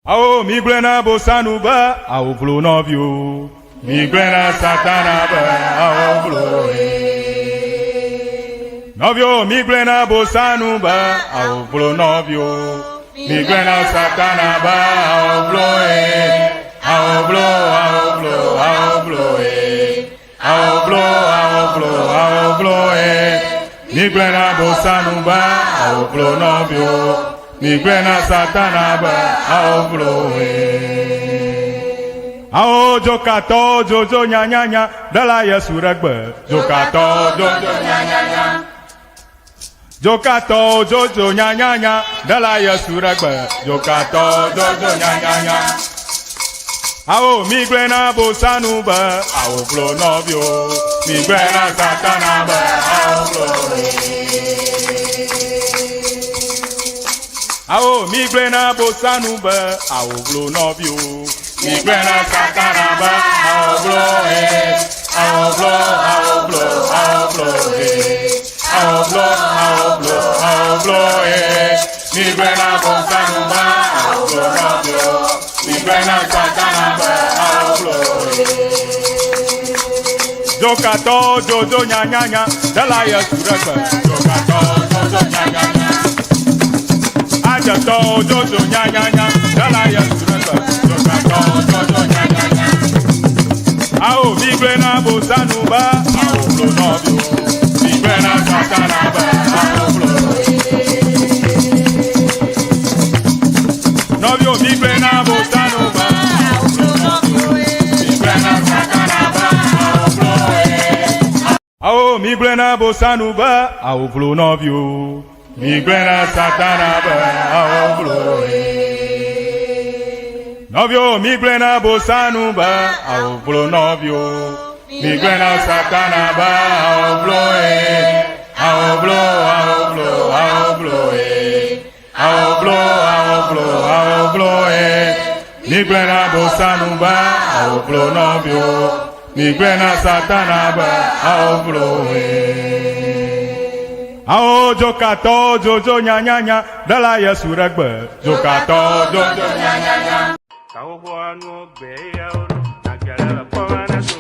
Ao migrena bosanu ba ao vlo novio migrena satana ba ao vlo novio migrena bosanu ba ao vlo novio migrena satana ba ao vlo ao vlo ao vlo ao vlo ao vlo ao vlo ao vlo migrena bosanu ba ao vlo novio migrena satana ba ao vloe ao jokato jojo nya nya nya dala ya Srɔ Eʋegbe jokato jojo nya nya nya jokato jojo nya nya nya dala ya Srɔ Eʋegbe jokato jojo nya nya nya ao migrena bosanu ba ao vlo novio migrena satana ba ao vloe ao migrena bosanu ba ao vlo novio migrena satana ba ao vlo ao vlo ao vlo ao vlo ao vlo ao vlo ao vlo migrena bosanu ba ao vlo novio migrena satana ba ao vlo jokato jojo nya nya nya dala ya Srɔ Eʋegbe jokato jojo nya nya nya Ajato jojo nya nya nya dala ya Srɔ Eʋegbe jokato jojo nya nya nya ao migrena bosanu ba ao vlo novio migrena satana ba ao vlo novio migrena bosanu ba ao vlo novio migrena satana ba ao vlo ao migrena bosanu ba ao vlo novio migrena satana ba ao vlo novio migrena bosanu ba ao vlo novio migrena satana ba ao vlo ao vlo ao vlo ao vlo ao vlo ao vlo ao vlo migrena bosanu ba ao vlo novio migrena satana ba ao vlo ao jokato jojo nya nya nya dala ya Srɔ Eʋegbe jokato jojo nya nya nya kawo anu gbe ya o agere la power na so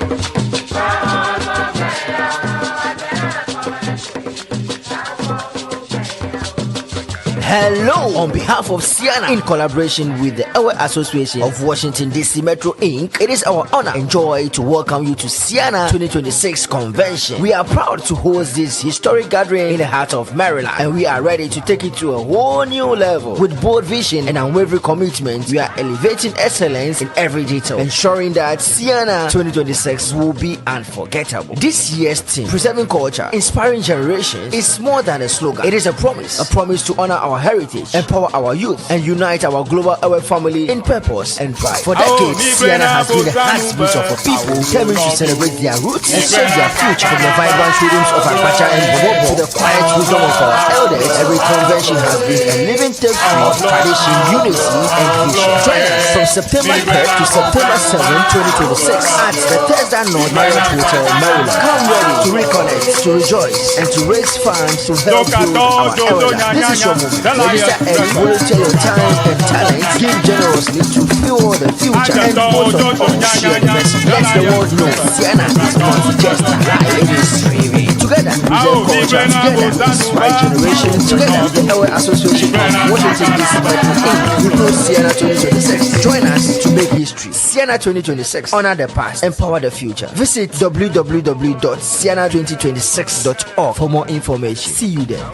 Hello! On behalf of Sienna, in collaboration with the Eʋe Association of Washington DC Metro Inc., it is our honor and joy to welcome you to Sienna 2026 Convention. We are proud to host this historic gathering in the heart of Maryland, and we are ready to take it to a whole new level. With bold vision and unwavering commitment, we are elevating excellence in every detail, ensuring that Sienna 2026 will be unforgettable. This year's theme, Preserving Culture, Inspiring Generations, is more than a slogan. It is a promise to honor our heritage, empower our youth, and unite our global Eʋe family in purpose and pride. For decades, Sienna has been the heartbeat of a people determined to celebrate their roots and shape their future. From the vibrant rhythms of Abacha and Bobobo to the quiet wisdom of our elders, every convention has been a living tapestry of tradition, unity, and vision. Join us from September 3rd to September 7th, 2026 at the Thursday North Marriott Hotel, Maryland. Come ready to reconnect, to rejoice, and to raise funds to help build our elders. This is your moment. Register and volunteer your time and talents. Give generously to fuel the future and both of us shared message. Let the world know Sienna is not just alive, it is streaming. Together, preserve culture. Together, inspire generations. Together, the Eʋe Association of Washington DC Metro Inc. will host Sienna 2026. Join us to make history. Sienna 2026. Honor the past. Empower the future. Visit www.sienna2026.org for more information. See you there.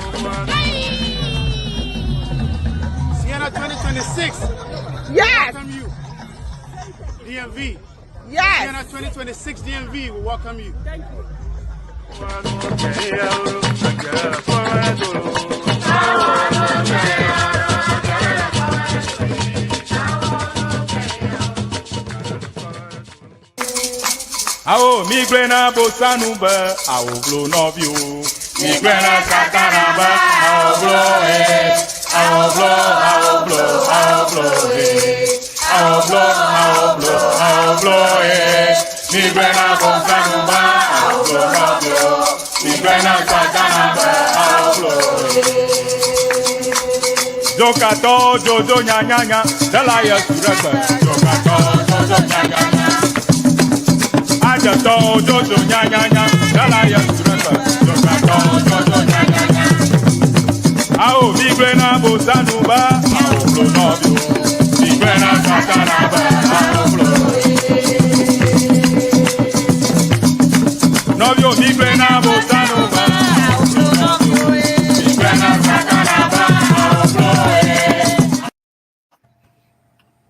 2026. Yes. Welcome you. DMV. Yes. Sienna 2026 DMV will welcome you. Thank you. ao migrena bosanu ba ao vlo novio migrena satana ba ao vlo ao vlo ao vlo ao vlo ao vlo ao vlo ao vlo migrena bosanu ba ao vlo novio migrena satana ba ao vlo Zokato Jojo Nyanya, Dalaya Suraka, Zokato Jojo Nyanya. Ajato Jojo Nyanya, Dalaya Suraka, Zokato Jojo Nyanya. Ao Vigrena Bosanuba, Ao Blonobio, Vigrena Satanaba, Ao Blonobio. Novio Vigrena Bosanuba, Ao Blonobio, Vigrena Satanaba, Ao Blonobio.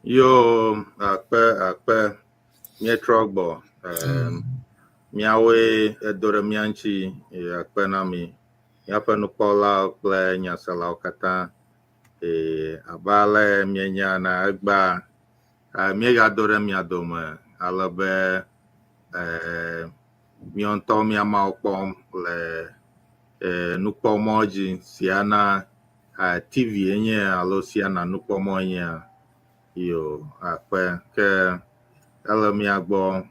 Yo, akpe, mie trogbo, miawe edore mianchi, akpe nami, miape nukola kple nyasala kata, abale mienya na egba, miega dore miadome, alebe, mionto miamao pom le nukpomoji siana TV enye alo siana nukpomo enye. Yo, akpe ke elemiagbo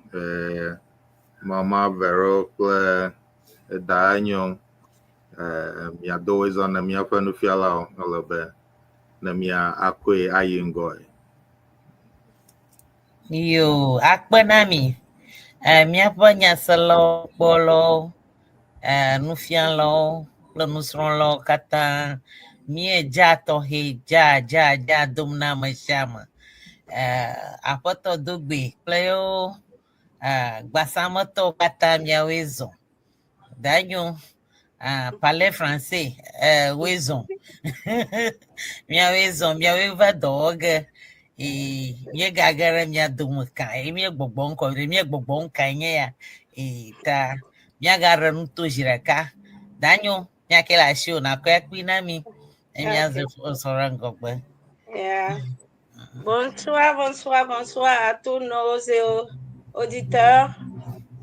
mama vero kple daanyo miado izona miaƒe nufialawo elebe ne mia akue ayi ngoi. Yo, akpe nami. Miaƒe nyaselawo kpɔlawo, nufialawo kple nusrɔ̃lawo katã miedza tɔxɛ dza dom na ame sia ame. Aƒetɔ dogbe kple yo gbasametɔwo katã miawoe zɔ. Danyo parler français woe zɔ. Miawoe zɔ, miawoe va dɔ wɔ ge. Miegage ɖe mia dome ka miegbɔgbɔ ŋkɔ miegbɔgbɔ ŋka nye ya ta miagaɖe nuto zi ɖeka. Danyo miake le asi o nakɔ akpi na mi miazɔ ɖe ŋgɔgbe. Yeah. Bonsoir à tous nos auditeurs.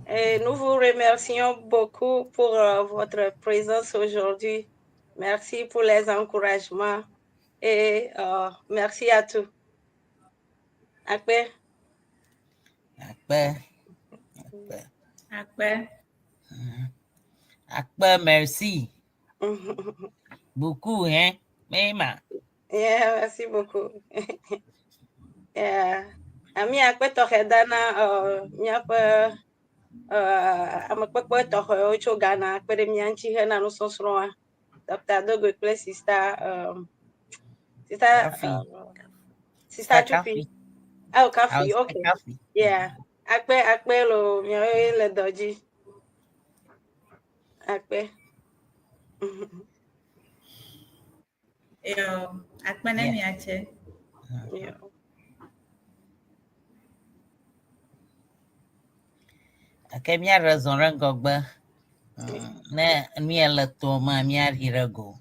Et nous vous remercions beaucoup pour votre présence aujourd'hui. Merci pour les encouragements et merci à tous. Akpe. Akpe, merci. Beaucoup, hein, Mema. Yeah, merci beaucoup. Yeah. Ami akpe tohedana miape amakpekpe tɔxɔewo tso Ghana kpe ɖe mia ŋuti hena nusɔsrɔ̃a. Dr. Dogo kple Sister Chupi. Oh, Kafi, okay. Kafi. Yeah. Akpe lo miawe le dɔ dzi. Akpe. Akpe ne miache. Yeah. Ke miaɖe zɔ ɖe ŋgɔgbe ne mia le toa me miaɖi ɖe go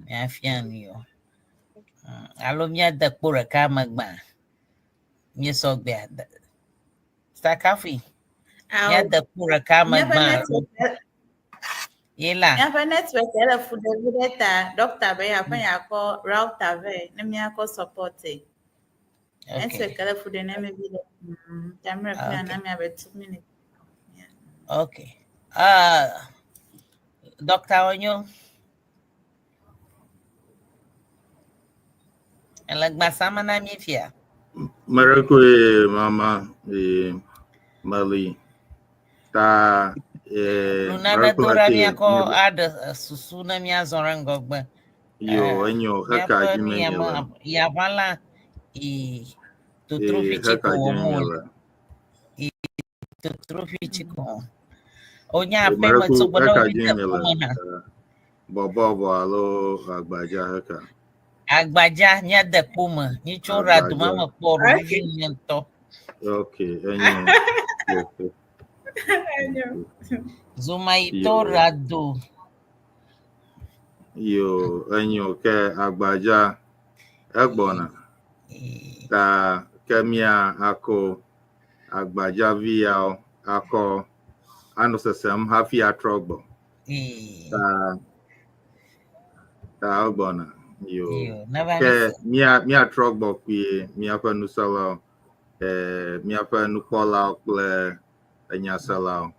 miafia nuyo alo miade kpo ɖeka megba miesɔgbea stakafi miade kpo ɖeka megba yela Miaƒe network ele fu ɖevi ɖe ta dɔkta be aƒe yakɔ router ve ne miakɔ support. Network ele fu ɖe ne mi vi ɖe tamre fia na miabe 2 minutes. Okay. Dr. Onyo. Elagba sama na mi fia. Merekwe mama Mali ta Luna na dora mi ako ada susu na mi azora ngogbe. Yo enyo haka jimela. Ya bala to trofi chiko mo. To trofi chiko. Onya pe mo so bono bobo alo agbaja haka. Agbaja nya de puma ni chora duma mo poro ni nto. Okay, enyo. Zuma ito rado. Yo enyo ke agbaja egbona. Ta kemia ako agbaja via ako ano sesem hafi atrogbo. Ta ogbona. Yo ke mia trogbo kwi mia pa nusala mia pa nukola kle enyasala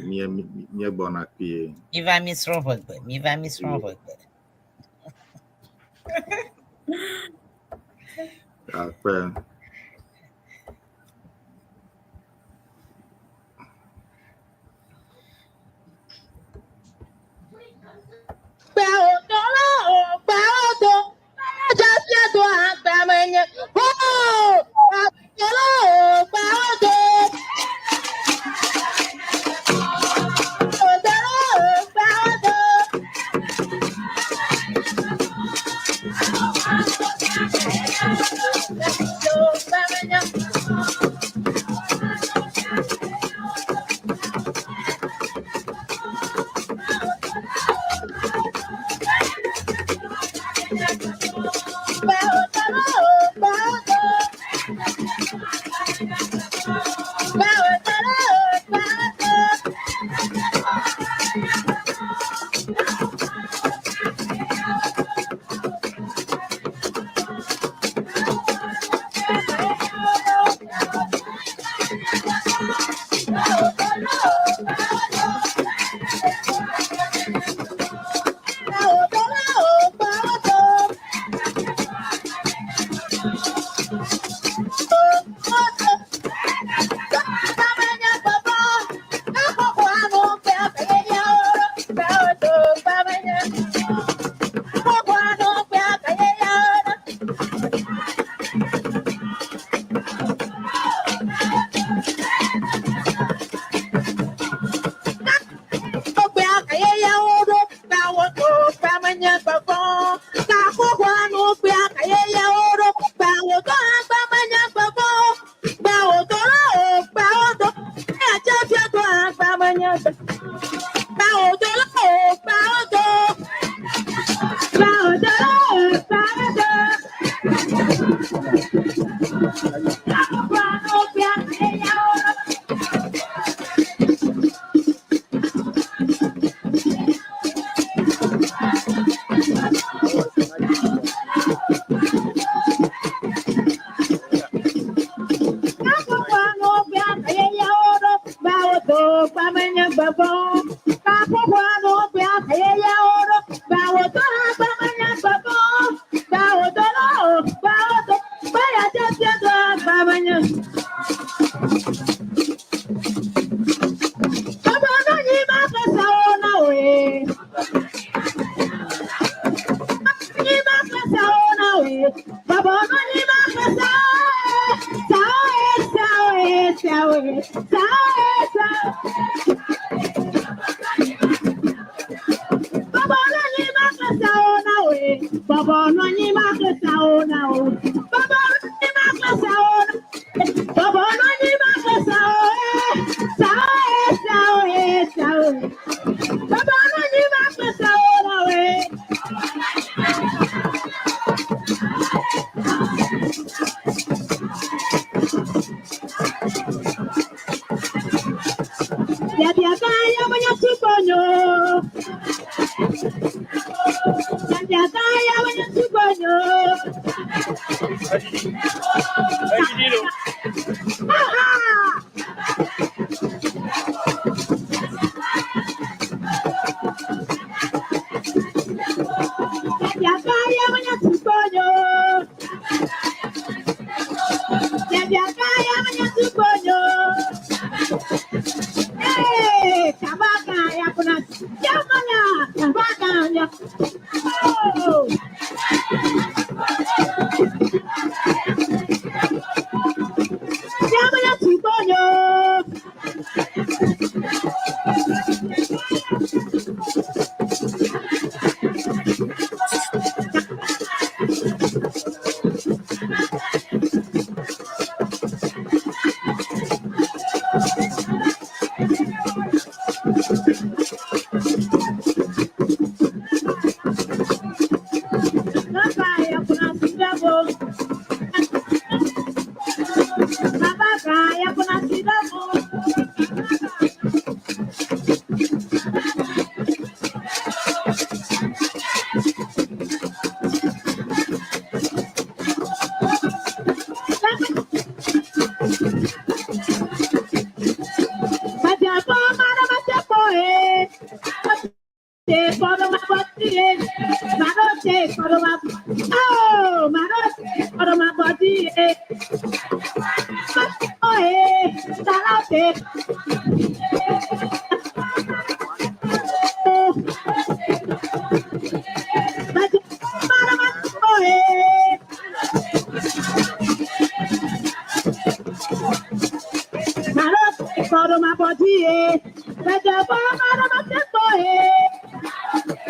mia bona kwi mi va mi Srɔ Eʋegbe Apprende.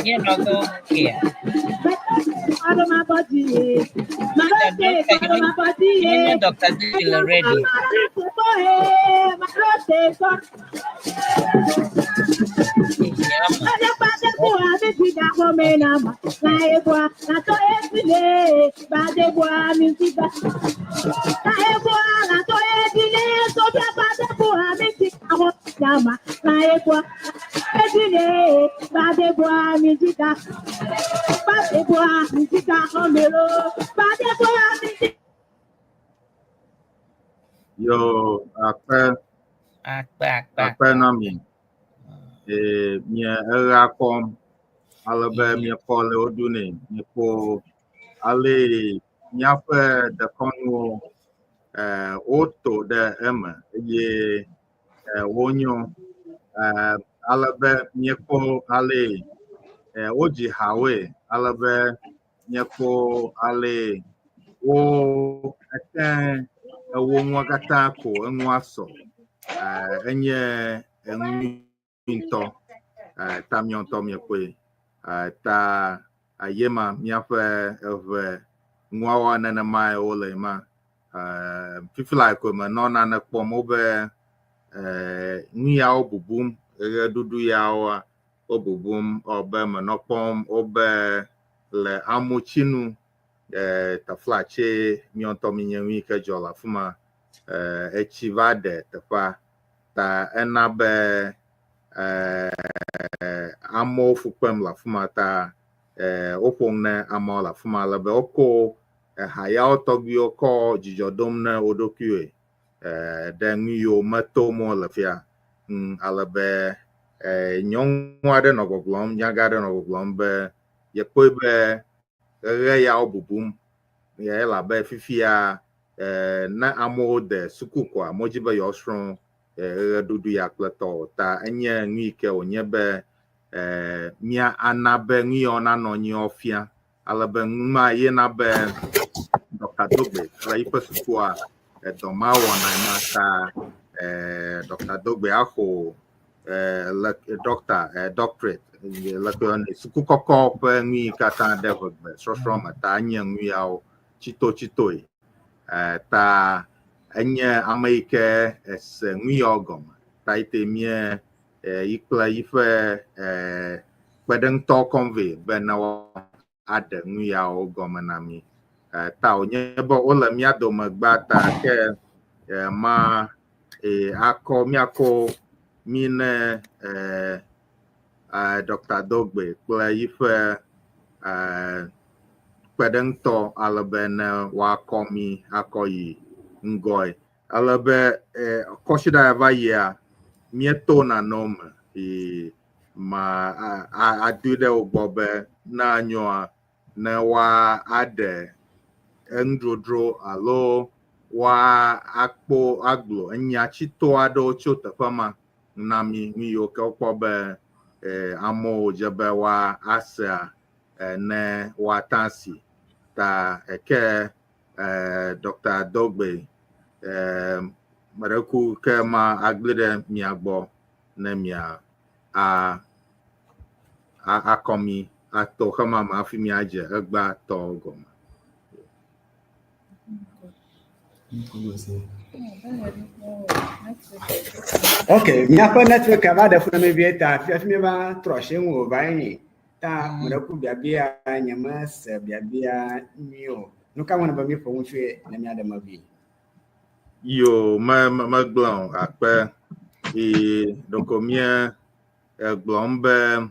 You know, go here. Dr. Zil already. Yo, Apprende nami. Mia era kom alabe mia pole odune mi po ale mia fe de konwo oto de ema ye wonyo alabe mia po ale oji hawe alabe mia po ale wo eten wo nwa gata ko nwa so enye enwinto tamion tomie kwe ta ayema miafe Eʋe nwawa nene mai ole ma fifila ko ma nona na kpom obe nuya obubum dudu ya obubum obe ma no kpom obe le amochinu ta flache mionto minyewi ke jola fuma echivade tefa ta enabe amo fukpem la fuma ta opong ne amo la fuma la be oko haya otogbi oko jijodom ne odokue de nguyo matomo la fia ala be nyongwa de no goglom nyaga de no goglom be ye pobe re ya obubum ye la be fifia na amo de sukukwa mojibe yosron dudu ya kleto ta enye nwike onye be mia anabe nwi ona no nyi ofia alabe nma ye na be Dr. Dogbe la ipe sukua doma wona na ta Dr. Dogbe aho doctorate la ko ni sukukoko pe nwi kata de Eʋegbe srosro mata anye nwi ao chito ta enye amaike ese nguyogom taite mie ikla ife pedento conve benawa ade nguyogom nami ta onye bo ola miado magbata ke ma ako miako mine Dr. Dogbe kla ife pedento alabene wa komi akoyi ngoi alabe koshida avaya mieto na nom ma adude ogbobe na anyoa na wa ade endrodro alo wa akpo aglo nya chito ado chota fama nami nyo ke okpobe amo jebe wa asa ne wa tansi ta eke Dr. Dogbe Mareku ke ma aglede miagbo ne mia akomi ato kama ma afi mi aje egba to goma. Okay, miapa network aba da funa me vieta fi me ba troshe wo ba ni ta Mareku biabia nyama se biabia nyo no ka wona ba mi fo nwhwe na mi adama bi Yo ma glon akpe dokomie glombe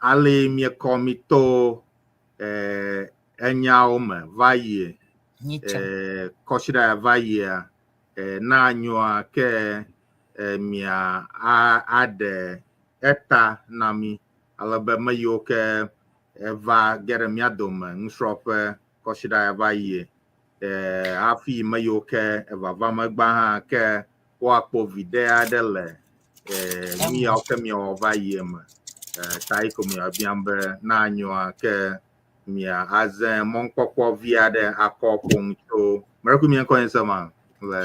ale mi komito enyaome vaye koshida vaye na anyoa ke mia ade eta nami alabe mayo ke eva gere miadome nsrope koshida vaye afi me yiwo ke vava megba hã ke woakpɔ viɖe aɖe le nu yawo ke miawɔ va yi me ta yi ko miabiam be na anyoa ke mia aze mɔnkpɔkpɔ vi aɖe akɔ ƒom tso mreku mie kɔ yin ma le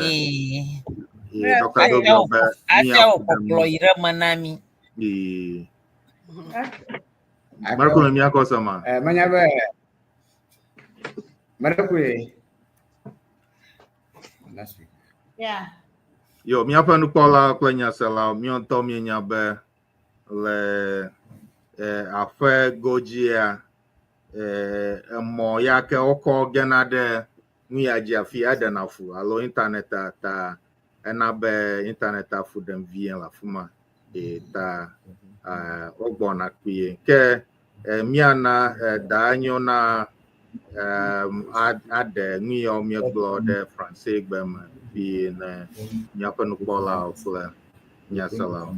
dɔkta do gblɔ be afiawo kpɔkplɔ yi ɖe me na mi mreku me mia kɔ se ma menya be mreku Yeah. yo miaƒe nukpɔla kple nyasela miɔtɔ mienya be le aƒe godzia emɔ ya ke wokɔ gena ɖe nu ya dzi afi aɖena fu alo internet ta ena be internet fu ɖem vie le afi ma ta wogbɔna kpuie ke miana da nyo na aɖe nu yawo miegblɔ ɖe France gbe me fi ne miaƒe nukpɔlawo kple nyaselawo.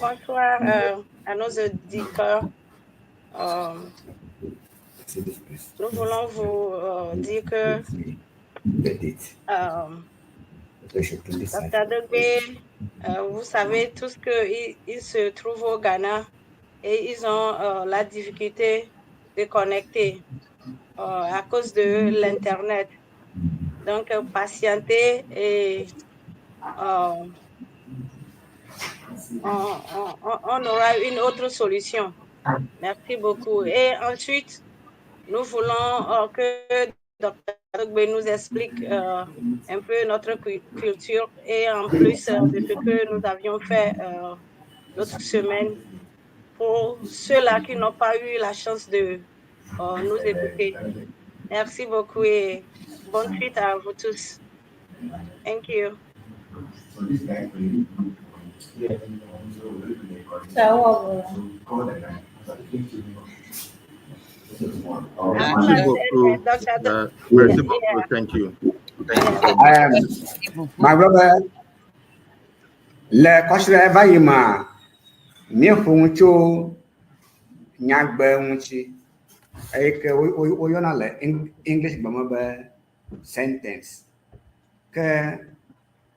Bonsoir à nos auditeurs. Nous voulons vous dire que Dr. Eʋegbe, vous savez tous qu'ils se trouvent au Ghana et ils ont la difficulté de connecter à cause de l'Internet. Donc, patientez et on aura une autre solution. Merci beaucoup. Et ensuite, nous voulons que Dr. Eʋegbe nous explique un peu notre culture et en plus de ce que nous avions fait l'autre semaine pour ceux-là qui n'ont pas eu la chance de nous écouter. Merci beaucoup et bonne suite à vous tous. Thank you. Merci beaucoup. Merci beaucoup. Thank you. My brother, le kɔsrɛ va yi ma míeƒo ŋu tso nyagbe ŋuti eye ke woyɔna le English gbe me be sentence ke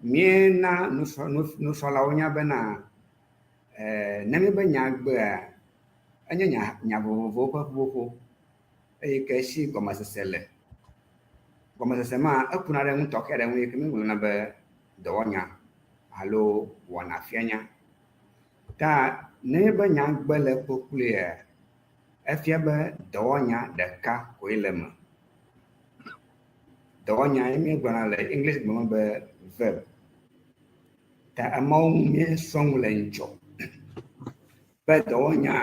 míena nusrɔ̃lawo nya bena ne míebe nyagbea enye nya vovovowo ƒe ƒuƒoƒo eye ke esi gɔmesese le gɔmesese ma ekuna ɖe ŋu tɔxɛ ɖe ŋu yi ke mígblɔna be dɔwɔnya alo wɔnafianya ta ne be nyagbe le kpokploa efia be dɔwɔnya ɖeka koe le me dɔwɔnya yi mígblɔna le English gbe me be verb ta emawo míesrɔ̃ ŋu le ŋdzɔ be dɔwɔnya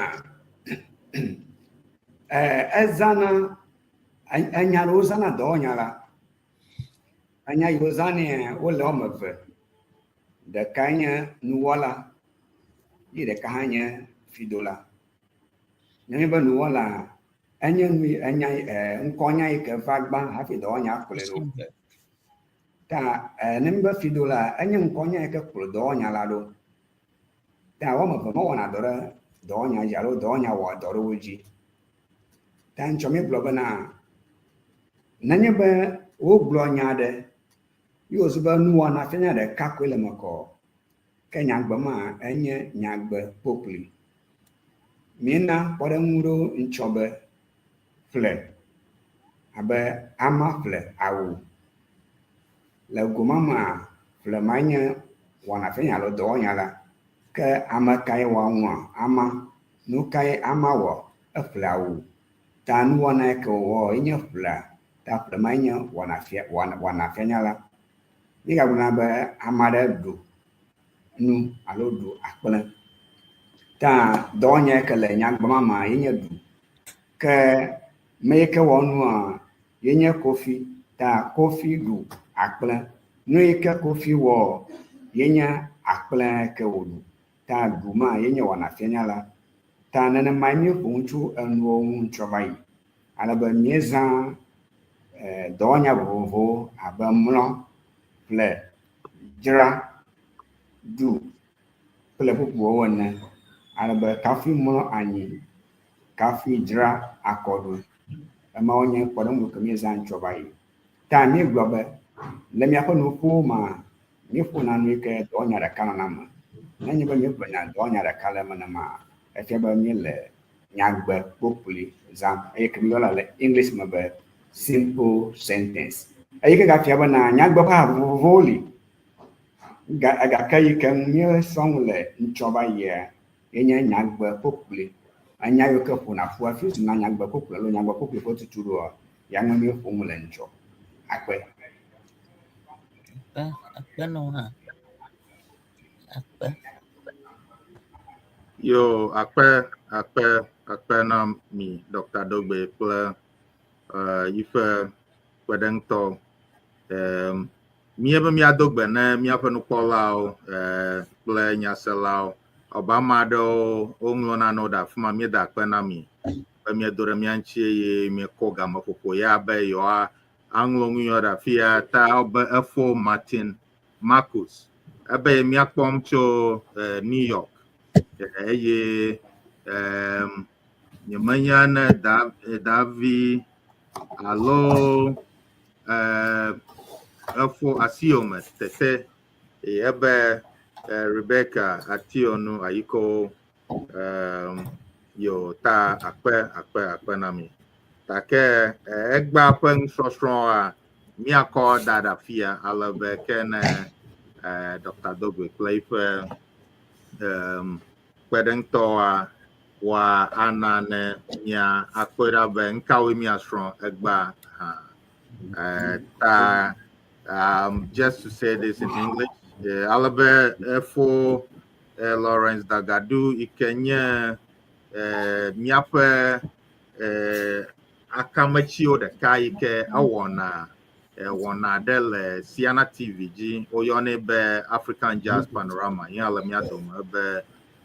ezana enya ɖewo zana dɔwɔnya la enya yiwo zanea wole wɔme eve ɖeka nye nuwɔla ye ɖeka hã nye fidola ne be nuwɔla enye ŋkɔnya yi ke va gbã hafi dɔwɔnya kplɔe ɖo ta ne be fidola enye ŋkɔnya yi ke kplɔ dɔwɔnya la ɖo ta wɔme eve mewɔna dɔ ɖe dɔwɔnya dzi alo dɔwɔnya wɔ dɔ ɖe wo dzi ta ŋtsɔ mi gblɔ bena nenye be wogblɔ nya ɖe yi wòzu be nuwɔna fianya ɖeka koe le me kɔ ke nyagbe ma enye nyagbe kpokpli míena kpɔɖeŋu ɖo ŋtsɔ be ƒle abe ama ƒle awu le goma ma ƒle ma nye wɔna fianya alo dɔwɔnya la ke ame kae wɔ ŋua ama nu kae ama wɔ eƒle awu ta nuwɔna yi ke wòwɔ yenye ƒlea ta ƒle ma nye wɔna fianya la míegagblɔna be ame aɖe ɖu nu alo ɖu akple ta dɔwɔnya yi ke le nyagbe ma yenye ɖu ke me yi ke wɔ nua yenye kofi ta kofi ɖu akple nu yi ke kofi wɔ yenye akple ke wòɖu ta ɖu ma yenye wɔna fianya la ta nenema míeƒo ŋu tso enuwo ŋu tsɔ va yi alebe míezã dɔwɔnya vovovowo abe mlɔ ƒle dzra ɖu kple bubuwo ene alebe kafi mlɔ anyi kafi dra akodo ama onye kpodo mu kemi zan chobai ta mi globe le mi apo no fu ma mi fu na mi ke do nya da kana na ma na nyi ba mi fu na do nya da kala ma na ma e fe ba mi le nyagbe populi zam e kemi la le english ma ba simple sentence e ke ga fi ba na nyagbe pa voli ga kai ke mi song le nchoba ye enye nyagbe populi anya yo ke fu na fu afi na nyagbe populi lo nyagbe populi ko tuturo ya ngami fu mu le ncho akwe Akpe no ha. Akpe. Yo, akpe na mi Dr. Dogbe kple ife kpedengtɔ míebe míadogbe ne míaƒe nukpɔlawo kple nyaselawo ɔba ame aɖewo woŋlɔ nanewo ɖe afi ma míeda akpe na mi be míedo ɖe mía ŋuti eye míekɔ gameƒoƒo ya be yewoa aŋlɔ ŋunyɔ ɖe afi ya ta be efo Martin Marcus ebe míakpɔm tso New York eye nyemenya ne Davi alo efo asiome tete ebe Rebecca ationu ayiko yo ta akpe na mi take egba ƒe nusɔsrɔ̃a míakɔ da ɖe afia alebe ke ne Dr. Dogbe kple iƒe kpeɖeŋutɔa wa ana ne mia akpɔe ɖa be nkawoe miasrɔ̃ egba hã just to say this in English alebe efo Lawrence Dagadu ike nye míaƒe akametsiwo ɖeka yi ke ewɔna ɖe le Siana TV dzi woyɔnɛ be African Jazz Panorama ya le mía dome be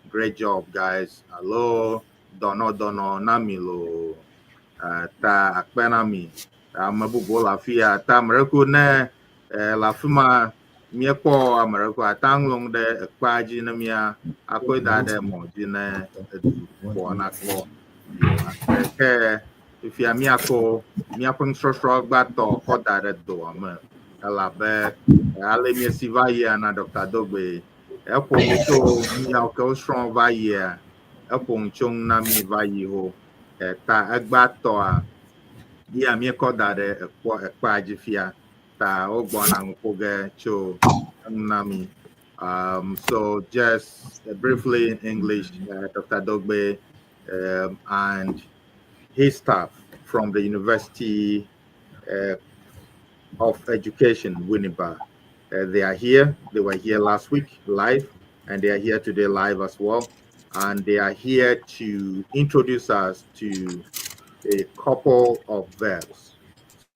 great job guys alo dɔnɔ na mi lo ta akpe na mi ame bubu le afi ya ta ame ɖeko ne le afi ma míekpɔ ame ɖeko ata ŋlɔ ɖe ekpea dzi ne mía akɔe da ɖe mɔ dzi ne edukɔ nakpɔ ke fifia míakɔ míaƒe nusɔsrɔ̃ gbatɔ kɔ da ɖe doa me elabe ale míesi va yia na Dr. Dogbe eƒo nu tso míawo ke wosrɔ̃ va yia eƒo nu tso na mi va yi ho ta egbatɔa ya míekɔ da ɖe ekpea dzi fia ta wogbɔna ŋu ƒo ge tso na mi so just briefly in English Dr. Dogbe and his staff from the University of Education, Winnipeg. They are here. They were here last week live, and they are here today live as well. And they are here to introduce us to a couple of verbs.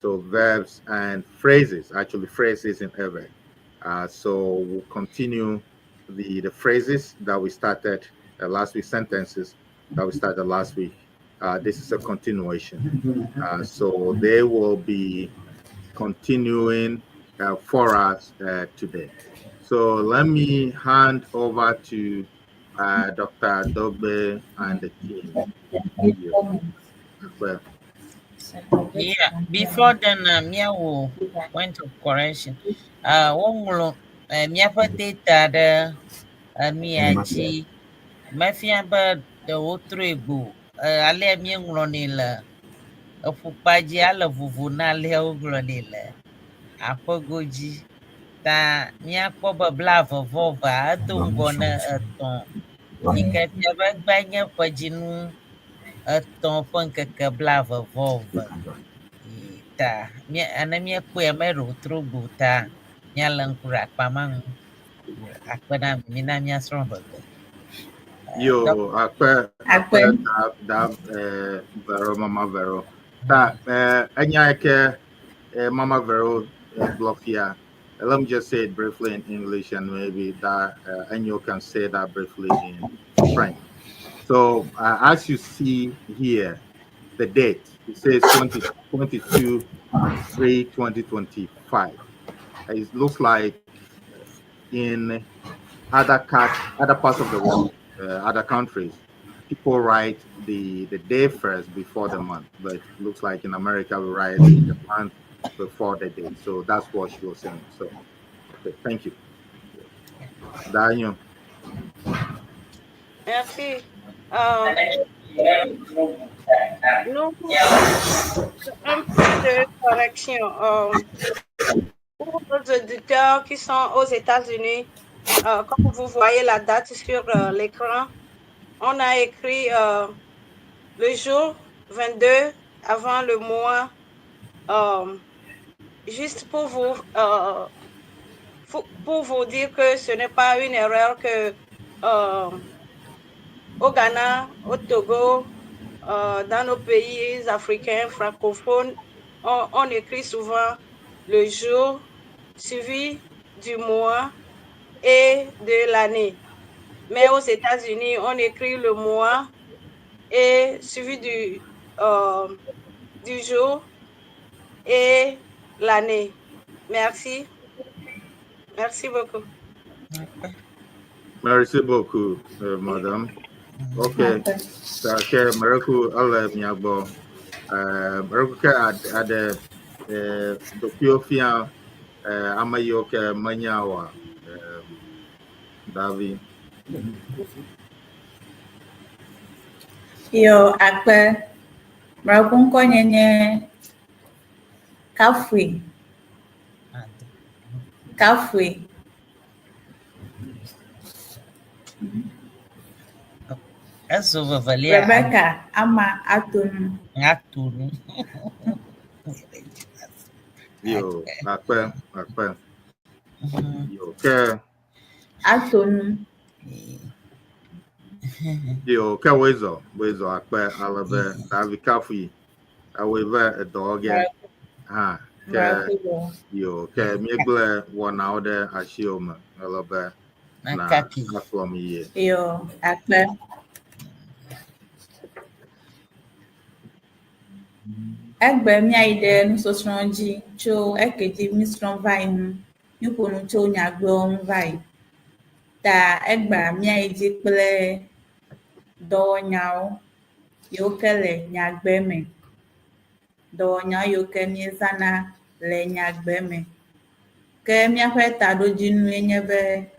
So verbs and phrases, actually phrases in Ewe. So we'll continue the phrases that we started last week, sentences that we started last week. This is a continuation. So they will be continuing for us today. So let me hand over to Dr. Dogbe and the team. Well, Yeah, before then, Mia will point of correction. One Mia data the Miachi, Mafia bird the Otrebo, Ale Mianglonilla, a Fupaji ala Vuvuna Leo Glonilla, Apogoji, ta Mia Coba Blava Vova, Dungona a ton. You can never bang up Paginu a ton Funka Blava Vova. Ta ana mia kwe meru trubu ta mia langkura pamang akpada mina mia stromberg yo akpe da vero mama vero ta anya ke mama vero blofia. Let me just say it briefly in English and maybe that and you can say that briefly in French. So as you see here, the date, it says 2022/3/2025. It looks like in other parts of the world, other countries, people write the day first before the month, but it looks like in America we write the month before the day. So that's what she was saying. So, okay, thank you. Daniel. Merci. Nous, un peu de correction. Pour nos auditeurs qui sont aux États-Unis, comme vous voyez la date sur l'écran, on a écrit le jour 22 avant le mois, juste pour vous dire que ce n'est pas une erreur que au Ghana, au Togo, dans nos pays africains francophones, on écrit souvent le jour suivi du mois et de l'année. Mais aux États-Unis, on écrit le mois et suivi du jour et l'année. Merci. Merci beaucoup. Merci beaucoup, madame. Okay. Okay, Miracle Allah Nyagbewo. Miracle at the Dopiofia Amayoke Manyawa Davi. Yo akpe Miracle konyenye kafui. Eso valia Rebecca ama atunu. atunu. Yo, akpe. Yo, ke. Atunu. Yo, ke wezo akpe alabe Davi Kafi. Aweve a dog. Ha. Yo, ke migle one out there ashioma alabe. Na from here. Yo akpe. Egbe miaide nusosronji cho ekeji misron vai hu nyukonu cho Nyagbewo vai ta egba miaide kple dɔwɔnyawo yiwo ke le nyagbe me. Dɔwɔnya yiwo ke miezana le nyagbe me. Ke míaƒe taɖodzinue nye be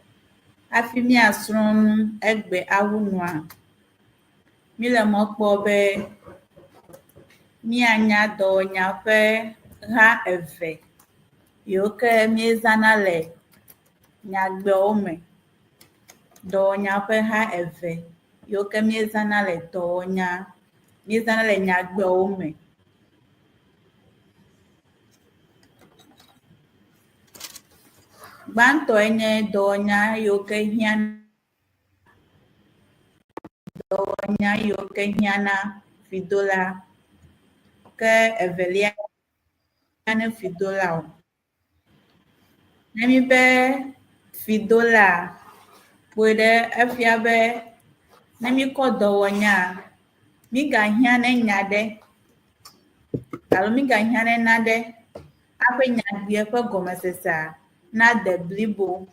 hafi míasrɔ̃ nu egbe awunua, míle mɔ kpɔ be míanya dɔwɔnya ƒe ha eve yiwo ke míezana le nyagbewo me. Dɔwɔnya ƒe ha eve yiwo ke míezana le nyagbewo me. Gbãtɔe nye dɔwɔnya yiwo ke hiãna fidola, ke evelia ne fidola o. Ne mi be fidola ƒoe ɖe efia be ne mi kɔ dɔwɔnya, mi gahiãne nya ɖe alo mi gahiãne naɖe aƒe nyagbea ƒe gɔmesesea nade blibo.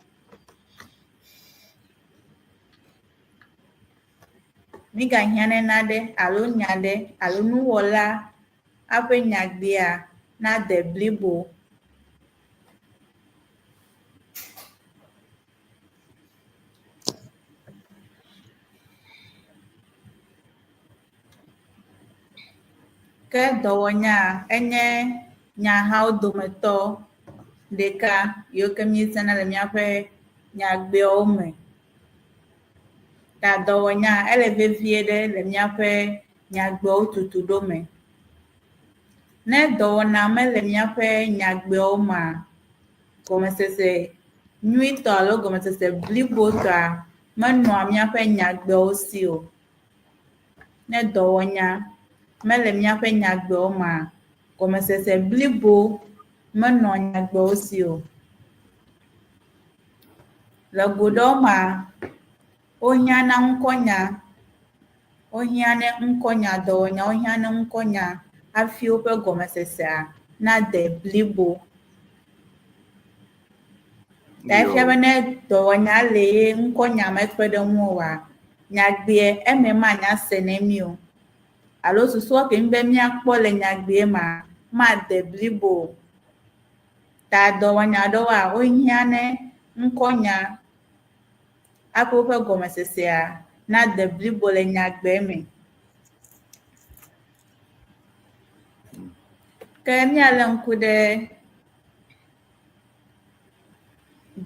Mi gahiãne naɖe alo nya ɖe alo nuwɔla aƒe nyagbea nade blibo. Ke dɔwɔnya enye nyahawo dometɔ ɖeka yiwo ke míezana le míaƒe nyagbewo me. Ta dɔwɔnya ele vevie ɖe le míaƒe nyagbewo tutuɖo me. Ne dɔwɔna mele míaƒe nyagbewo mea, gɔmesese nyuitɔ alo gɔmesese blibotɔa menɔa míaƒe nyagbewo si o. Ne dɔwɔnya mele míaƒe nyagbewo mea, gɔmesese blibo menɔ nyagbewo si o. Le go ɖewo mea, wohiãna ŋkɔnya, wohiãne ŋkɔnya, dɔwɔnya wohiãne ŋkɔnya hafi woƒe gɔmesesea nade blibo. Ta efia be ne dɔwɔnya le ye ŋkɔnya mekpe ɖe ŋu oa, Nyagbe emema nya senemio. Alo susua ke mbe miakpo le nyagbe ma de blibo. Ta dɔwɔnya ɖewoa wohiane ŋkɔnya aƒe woƒe gɔmesesea na de blibo le nyagbe me. Ke míalé ŋku ɖe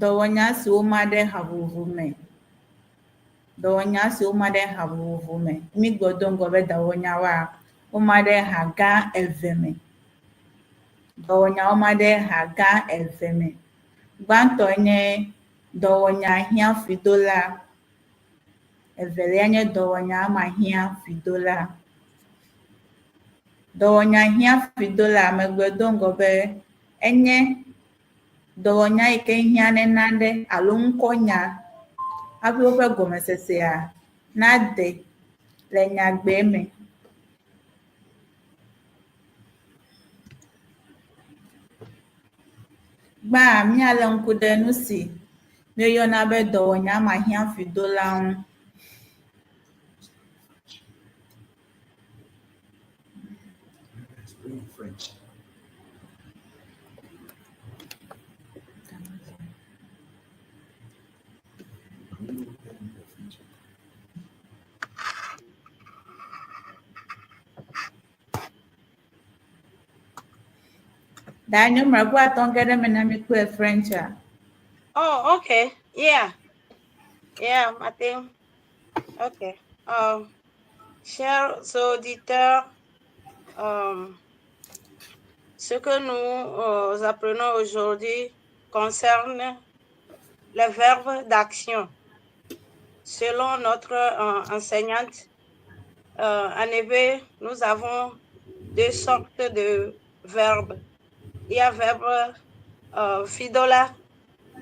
dɔwɔnya siwo ma ɖe ha vovovo me. Dɔwɔnya siwo ma ɖe ha vovovo me. Mí gbɔdo ŋgɔ be dɔwɔnyawoa woma ɖe ha gã eve me. Dɔwɔnyawo ma ɖe ha gã eve me. Gbãtɔ nye dɔwɔnya hiãfidola. Evelia nye dɔwɔnya ama hiãfidola. Dɔwɔnya hiãfidola megbedo ŋgɔ be enye dɔwɔnya yi ke hiãnena ɖe alo ŋkɔnya hafi woƒe gɔmesesea nade le nyagbe me. Gbã míalé ŋku ɖe nu si míeyɔna be dɔwɔnya ama hiãfidola ŋu. Daniel Margua don't get them and French. Oh, okay. Yeah. Yeah, Matthew. Okay. Chers auditeurs, ce que nous apprenons aujourd'hui concerne le verbe d'action. Selon notre enseignante, en Eʋe, nous avons deux sortes de verbes. Il y a verbe fidola,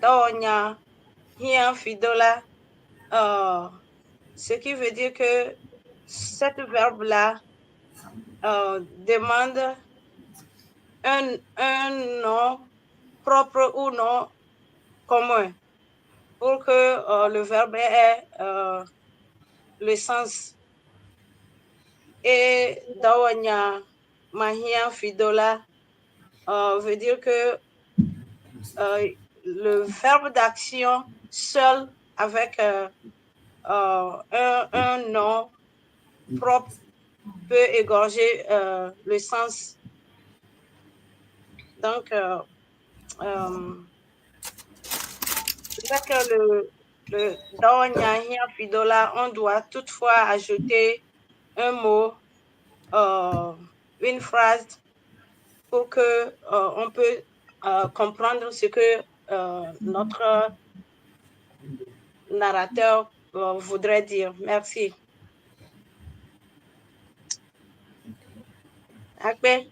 donya, hien fidola, ce qui veut dire que cet verbe-là demande un nom propre ou non commun pour que le verbe ait le sens. Et donya, mahien fidola, veut dire que le verbe d'action seul avec un nom propre peut égorger le sens. Donc, avec le donya hien fidola, on doit toutefois ajouter un mot, une phrase pour que on peut comprendre ce que notre narrateur voudrait dire. Merci. Akbe.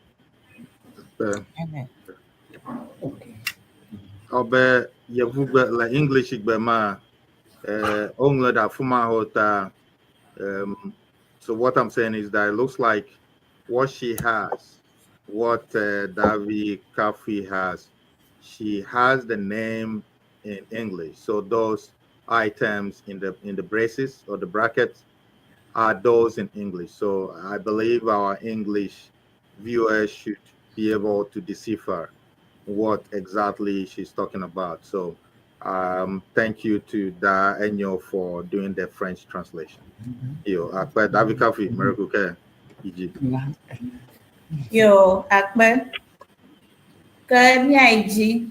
Obe Eʋegbe la English gbe ma ongle da fuma hota. So what I'm saying is that it looks like what she has, what Davi Kafi has, she has the name in English. So those items in the braces or the brackets are those in English. So I believe our English viewers should be able to decipher what exactly she's talking about. So thank you to Da Enyo for doing the French translation. Yo, Akbar David Kafi, Miracle Care, EG. Yo, Akbar. Ke miaiji.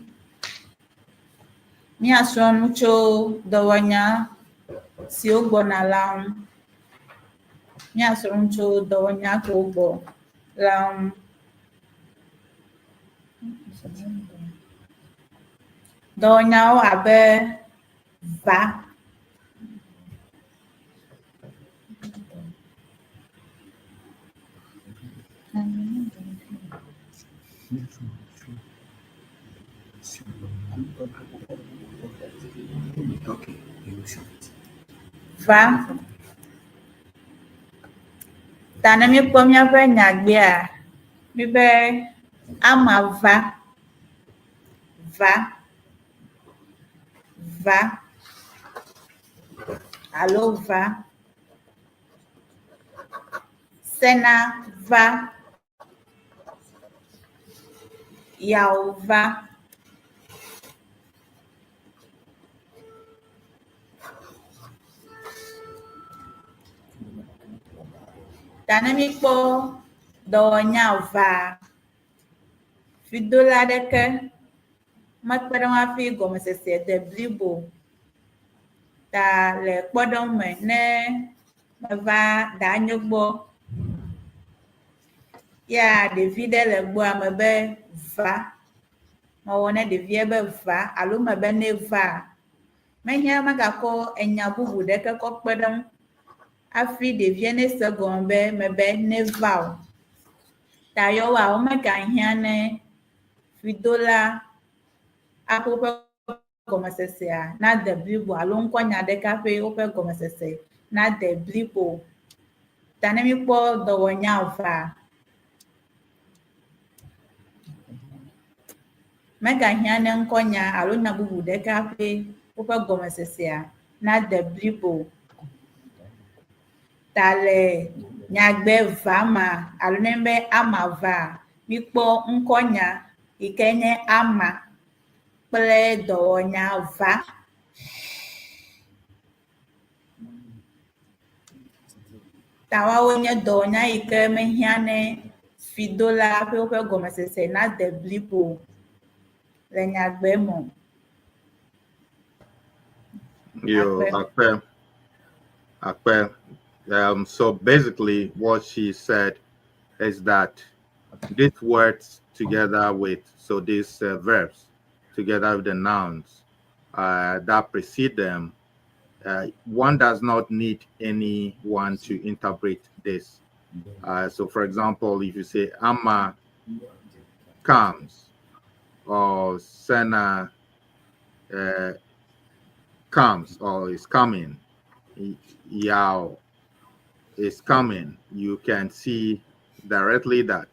Miasrɔ̃ nu tso dɔwɔnya siwo gbɔna la ŋu. Miasrɔ̃ nu tso dɔwɔnya ke wogbɔ la ŋu. Dɔwɔnyawo abe va. Va. Ta ne míekpɔ míaƒe nyagbea, míbe ama va. Va. Va. Alo va. Sena va. Yao va. Tanamikpo dɔwɔnya va. Fidola ɖeke mekpe ɖe hafi gɔmesese de blibo. Ta le kpɔɖeŋu me ne meva danyo gbɔ. Ya ɖevi ɖe le gbɔa mebe va. Mewɔ ne ɖevia be va alo mebe ne va. Menye megakɔ enya bubu ɖeke kɔ kpe ɖeŋu. Hafi ɖevia ne se gɔme be mebe ne va o. Ta yɔwoa womegahiã ne fidola aƒe woƒe gɔmesesea nade blibo alo ŋkɔnya ɖeka ƒe woƒe gɔmesese nade blibo. Ta ne mikpɔ dɔwɔnya va. Megahiã ne ŋkɔnya alo nya bubu ɖeka ƒe woƒe gɔmesesea nade blibo. Ta le nyagbe va ma alo ne be ama va mikpɔ ŋkɔnya yi ke nye ama kple dɔwɔnya va. Ta woawo nye dɔwɔnya yi ke mehiã ne fidola ƒe woƒe gɔmesese nade blibo le nyagbe mo. Akpe. So basically what she said is that these words together with, so these verbs together with the nouns that precede them, one does not need anyone to interpret this. So for example, if you say Amma comes or Sena comes or is coming, Yao is coming, you can see directly that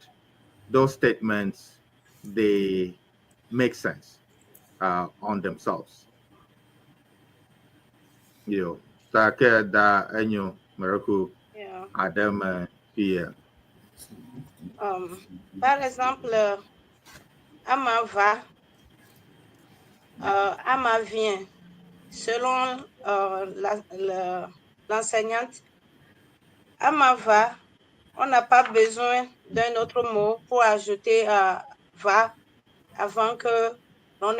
those statements, they make sense on themselves. Take da enyo miracle Adam here. Par exemple, Ama va, Ama vient. Selon l'enseignante, Ama va, on n'a pas besoin d'un autre mot pour ajouter va avant que l'on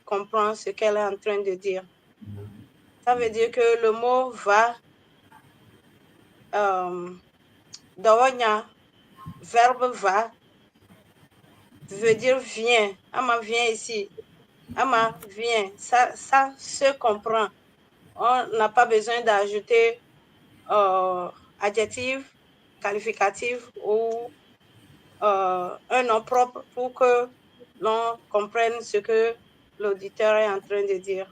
comprend ce qu'elle est en train de dire. Ça veut dire que le mot va, dawonya, verbe va, veut dire vient. Ama vient ici. Ama vient. Ça se comprend. On n'a pas besoin d'ajouter adjectif, qualificatif ou un nom propre pour que l'on comprenne ce que l'auditeur est en train de dire.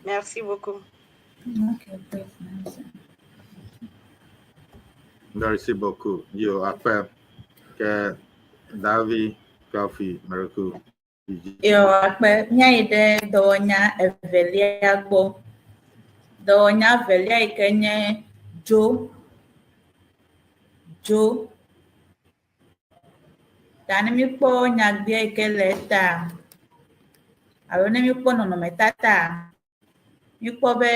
Merci beaucoup. Merci beaucoup. Yo, après que David, Kofi, Miracle. Yo, après, nyai de dɔwɔnya evelia gbɔ. Dɔwɔnya velia yi ke nye dzo. Ta ne mikpɔ nyagbea yi ke le eta alo ne mikpɔ nɔnɔmetata, mikpɔ be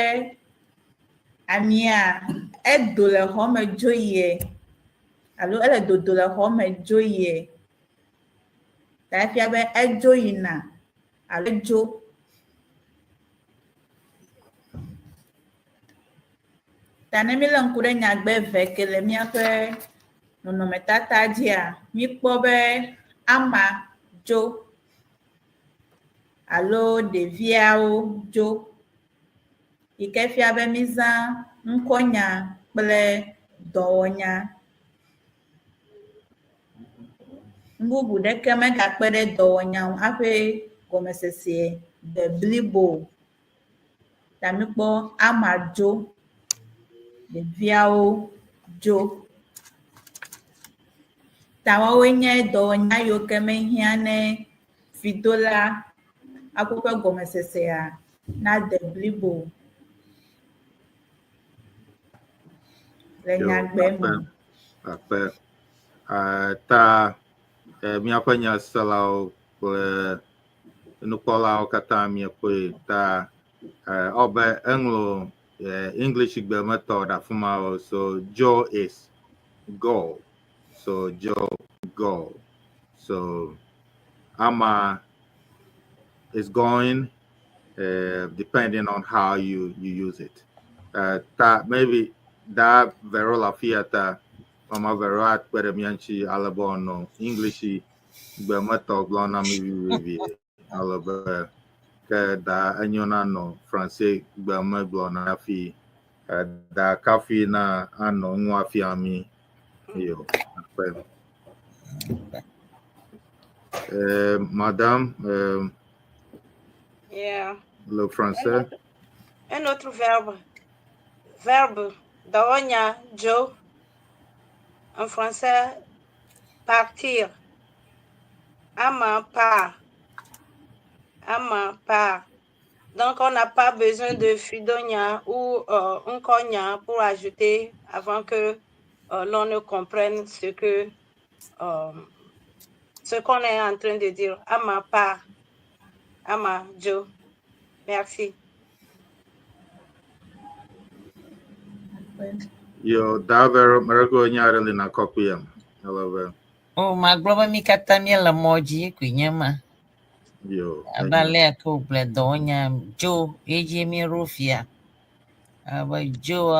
amia edo le xɔme dzo yie alo ele dodo le xɔme dzo yie. Ta efia be edzo yina alo edzo. Ta ne mi le ŋku ɖe nyagbe ve ke le míaƒe nɔnɔmetata dzia, mikpɔ be ama dzo alo ɖeviawo dzo. Yi ke fia be mizã ŋkɔnya kple dɔwɔnya. Bubu ɖeke megakpe ɖe dɔwɔnya ŋu hafi gɔmesese de blibo. Ta mikpɔ ama dzo, ɖeviawo dzo. Ta woawoe nye dɔwɔnya yiwo ke mehiã ne fidola aƒe woƒe gɔmesesea nade blibo. le Nyagbewo. Ape. Ta miaƒe nyaselawo kple nukpɔlawo katã miekpɔe ta obe eŋlɔ English gbemetɔ ɖe afi ma o, so Joe is go, so Joe go, so Ama is going, depending on how you use it. Ta maybe da verola fiata mama veroat kwere mianchi alebo no English gbemetɔ gblɔ na mi vivi alebo ke da enyona no français gbeme gblɔ na fi da kafi na ano nwa fi ami yo. Madame, Yeah. le français. Un autre verbe. Verbe. Daonya, Joe. En français, partir. Ama, part. Ama, part. Donc, on n'a pas besoin de fidonia ou un cogna pour ajouter avant que l'on ne comprenne ce qu'on est en train de dire. Ama, part. Ama, Joe. Merci. Yo, da vero merego nyarele na copy am. Hello. Oh, ma globa mi katanya la moji kunyama. Yo. Abale ko ble donya jo eji mi rufia. Aba jo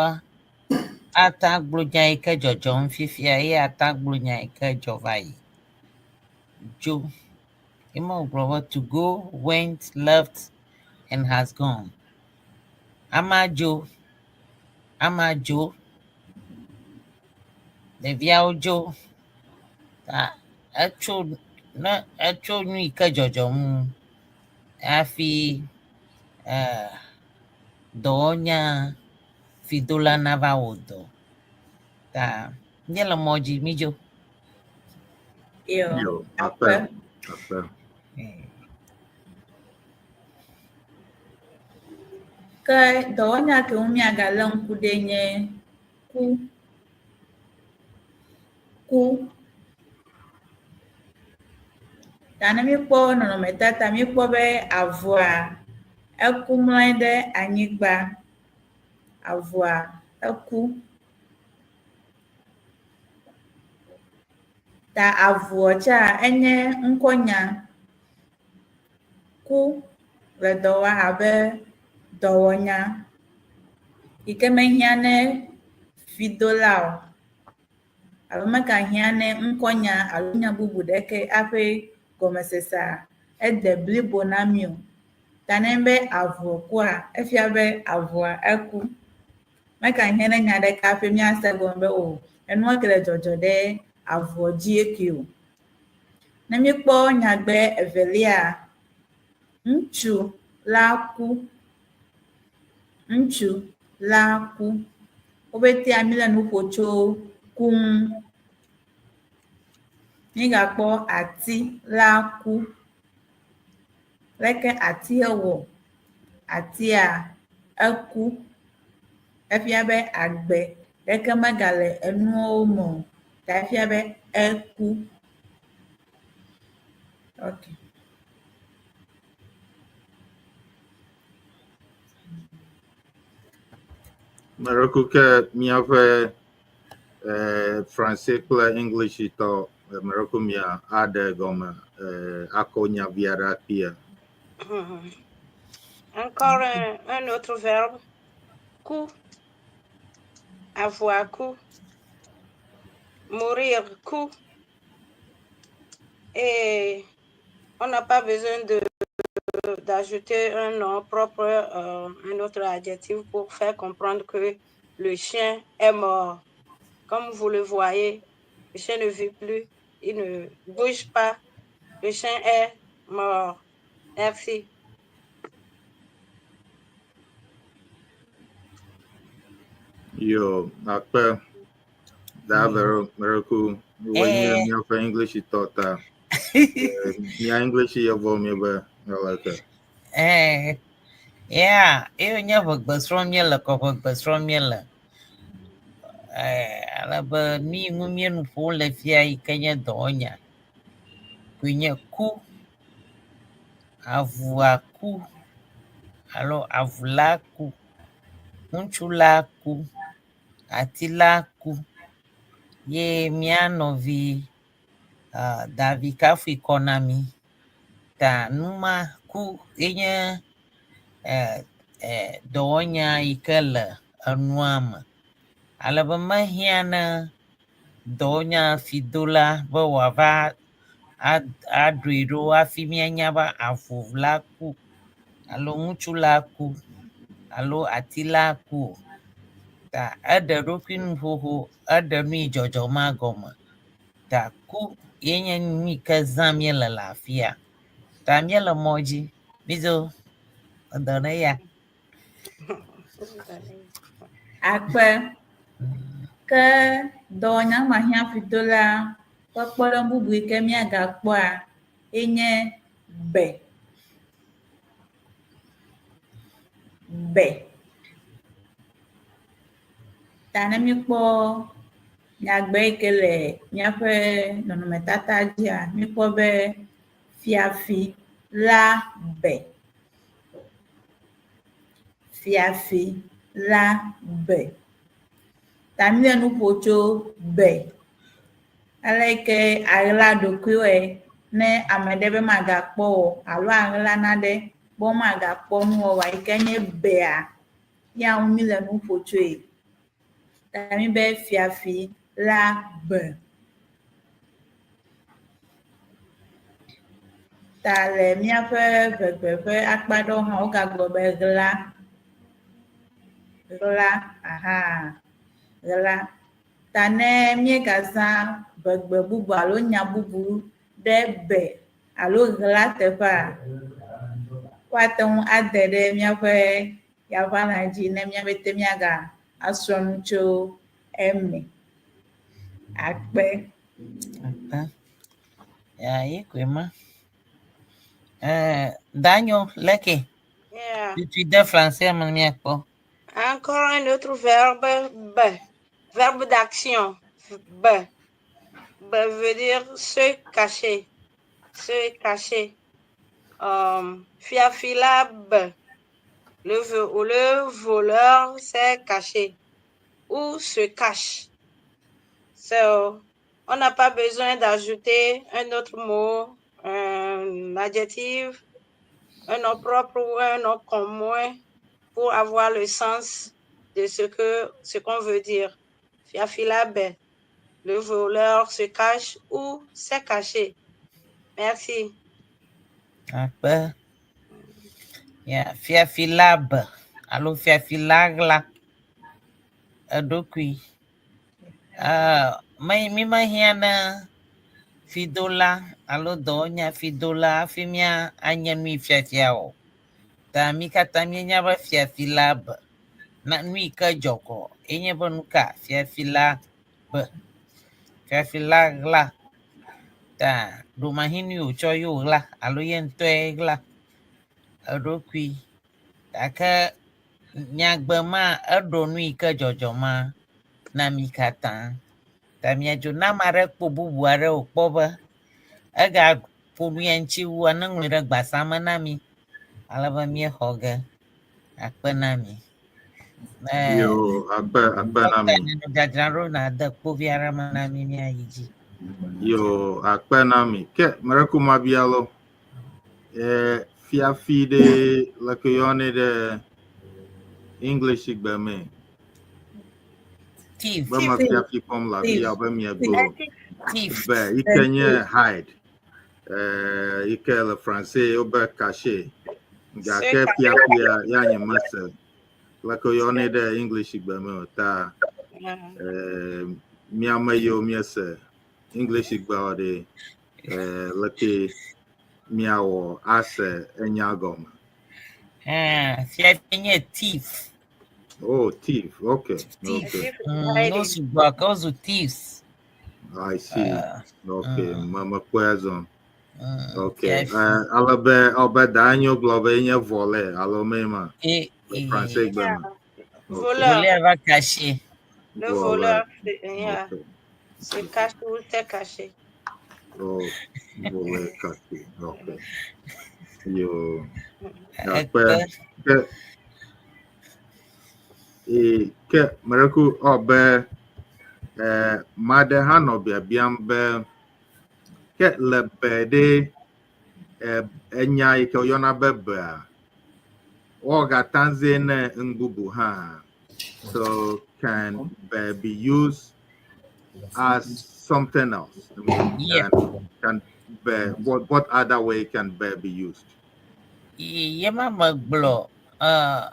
ata glunya ika jojo mfifia e ata glunya ika jovai. Jo. Imo globa to go, went, left, and has gone. Ama jo. The viao jo. Actual ni ika jojo afi donya fidola navaodo ta nyela moji mijo Yo, ape. Ke donya ke umia galang kudenye ku tana mi kpɔ nɔnɔmetata mi kpɔ be avɔa eku mlɔ ɖe anyigba, avɔa eku ta avɔa tsa enye ŋkɔnya, ku le dɔ wɔa abe dɔwɔnya yi ke mehiã ne fidola o alo megahiã ne ŋkɔnya alo nya bubu ɖeke aƒe gɔmesesea ede blibo na mi o. Ta ne be avɔ kua efia be avɔa eku. Megahiã ne nya ɖeke aƒe miase gɔme be o enua ke le dzɔdzɔ ɖe avɔ dzi eke o. Ne mikpɔ nyagbe evelia, ŋutsu la ku. Ŋutsu la ku. Wo ƒetea mi le nu ƒo tso ku ŋu. Migakpɔ ati la ku. Leke ati ewɔ. Atia eku. Efia be agbe ɖeke megale enuawo me o. Ta efia be eku. Okay. Mereko ke miaƒe français kple English tɔ mereko mia aɖe gɔme akɔ nya vi aɖe akpia. Encore un autre verbe. Coup. Avoir coup. Mourir coup. Et on n'a pas besoin d'ajouter un nom propre, un autre adjectif pour faire comprendre que le chien est mort. Comme vous le voyez, le chien ne vit plus, il ne bouge pas. Le chien est mort. Merci. Yo, akpe. Da vero mereko wenye miaƒe English tɔ ta. Mia English yevo mi be eleke. Yeah, eu nya vogbe srɔ̃ miele kɔ vogbe srɔ̃ miele. alaba ni ngumienu po le fia ikenya donya. Kwenye ku, avuaku, alo avulaku, unchulaku, atilaku, ye mianovi davi kafu economy, ta numa ku enye donya ikele anuama. Alaba mahiana donya fidola ba wava adriro afimianyaba avulaku, alo unchulaku, alo atilaku. Ta ada rokin hoho ada mi jojo magoma. Ta ku yenye mi kazamye la lafia. Ta mye la moji. Bizo adona ya. Akpe ke dɔwɔnya mahia fidola ƒe kpeɖeŋu bubu yi ke miagakpɔa enye be. Ta ne mikpɔ nyagbe yi ke le míaƒe nɔnɔmetata dzia, mikpɔ be fiafi la be. Fiafi la be. Ta míle nu ƒo tso be. Ale yi ke aɣla ɖokuiwoe ne ame ɖe be magakpɔ o alo aɣla naɖe be magakpɔ nuwɔwɔa yi ke nye bea, ya ŋu míle nu ƒo tsoe. Ta mi be fiafi la be. Ta le míaƒe ʋegbe ƒe akpa ɖewo hã wogagblɔ be ɣla. Ɣla, aha, ɣla. Ta ne míegazã ʋegbe bubu alo nya bubu ɖe be alo ɣla teƒea, woate ŋu ade ɖe míaƒe yaʋana dzi ne míabete míaga asrɔ̃ nu tso eme. Akpe. Ya ikwema. Daniel, leke. Yeah. Tu de français mon miako. Encore un autre verbe, be. Verbe d'action, be. Be veut dire se cacher. Se cacher. Fiafila be. Le voleur s'est caché ou se cache. So, on n'a pas besoin d'ajouter un autre mot, un adjectif, un nom propre ou un nom commun pour avoir le sens de ce qu'on veut dire. Fiafilabe, le voleur se cache ou s'est caché. Merci. Apa? Ya, fiafilab. Alo fiafilagla. Adokui. Mi mahiana fidola. Alo donya fidola. Afimia anyanui fiafiao. Ta mi kata mi nyaba fiafilab. Na nui ka joko. Enye bonuka fiafilab. Fiafilagla. Ta rumahini uchoyo la. Alo yentoe la. Adokui. Taka nyagbema adonui ka jojoma. Na mi kata. Ta miajo na mare bubu are okpoba. Aga punuyanchi wanangwira gbasama nami. Alaba mi hoga. Akpa nami. Yo, akpe nami. Jajaro na ada kpoviara manami mi ayiji. Yo, akpe nami. Ke mereku mabialo. Fiafi de lakayone de English igbe Thief. Bama fiafi pom la bia ba mi go. Thief. Be ikenye hide. Ike le français obe caché. Gake fiafi ya nye mase. Lakayone de English igbe ta mi amayo mi se English igbe de laki miawo ase enyagoma. Fiafinye thief. Oh, thief. Okay. Thief. Okay. Those workers who thieves. I see. Okay. Mama Poison. Okay. Albe Daniel Globe vole. Allo mema. Français bema. Voleur. Voleur va cacher. Le Voleur. voleur, c'est caché ou c'est caché. Oh, volet caché. Ok. Yo. Ekpe. Ke mereku obe made hano biam be ke lebede enya ike oyona bebe o gatanzene ngubu ha, so can be used as something else. I mean, Yep. can be, what other way can be used? Yema magblo.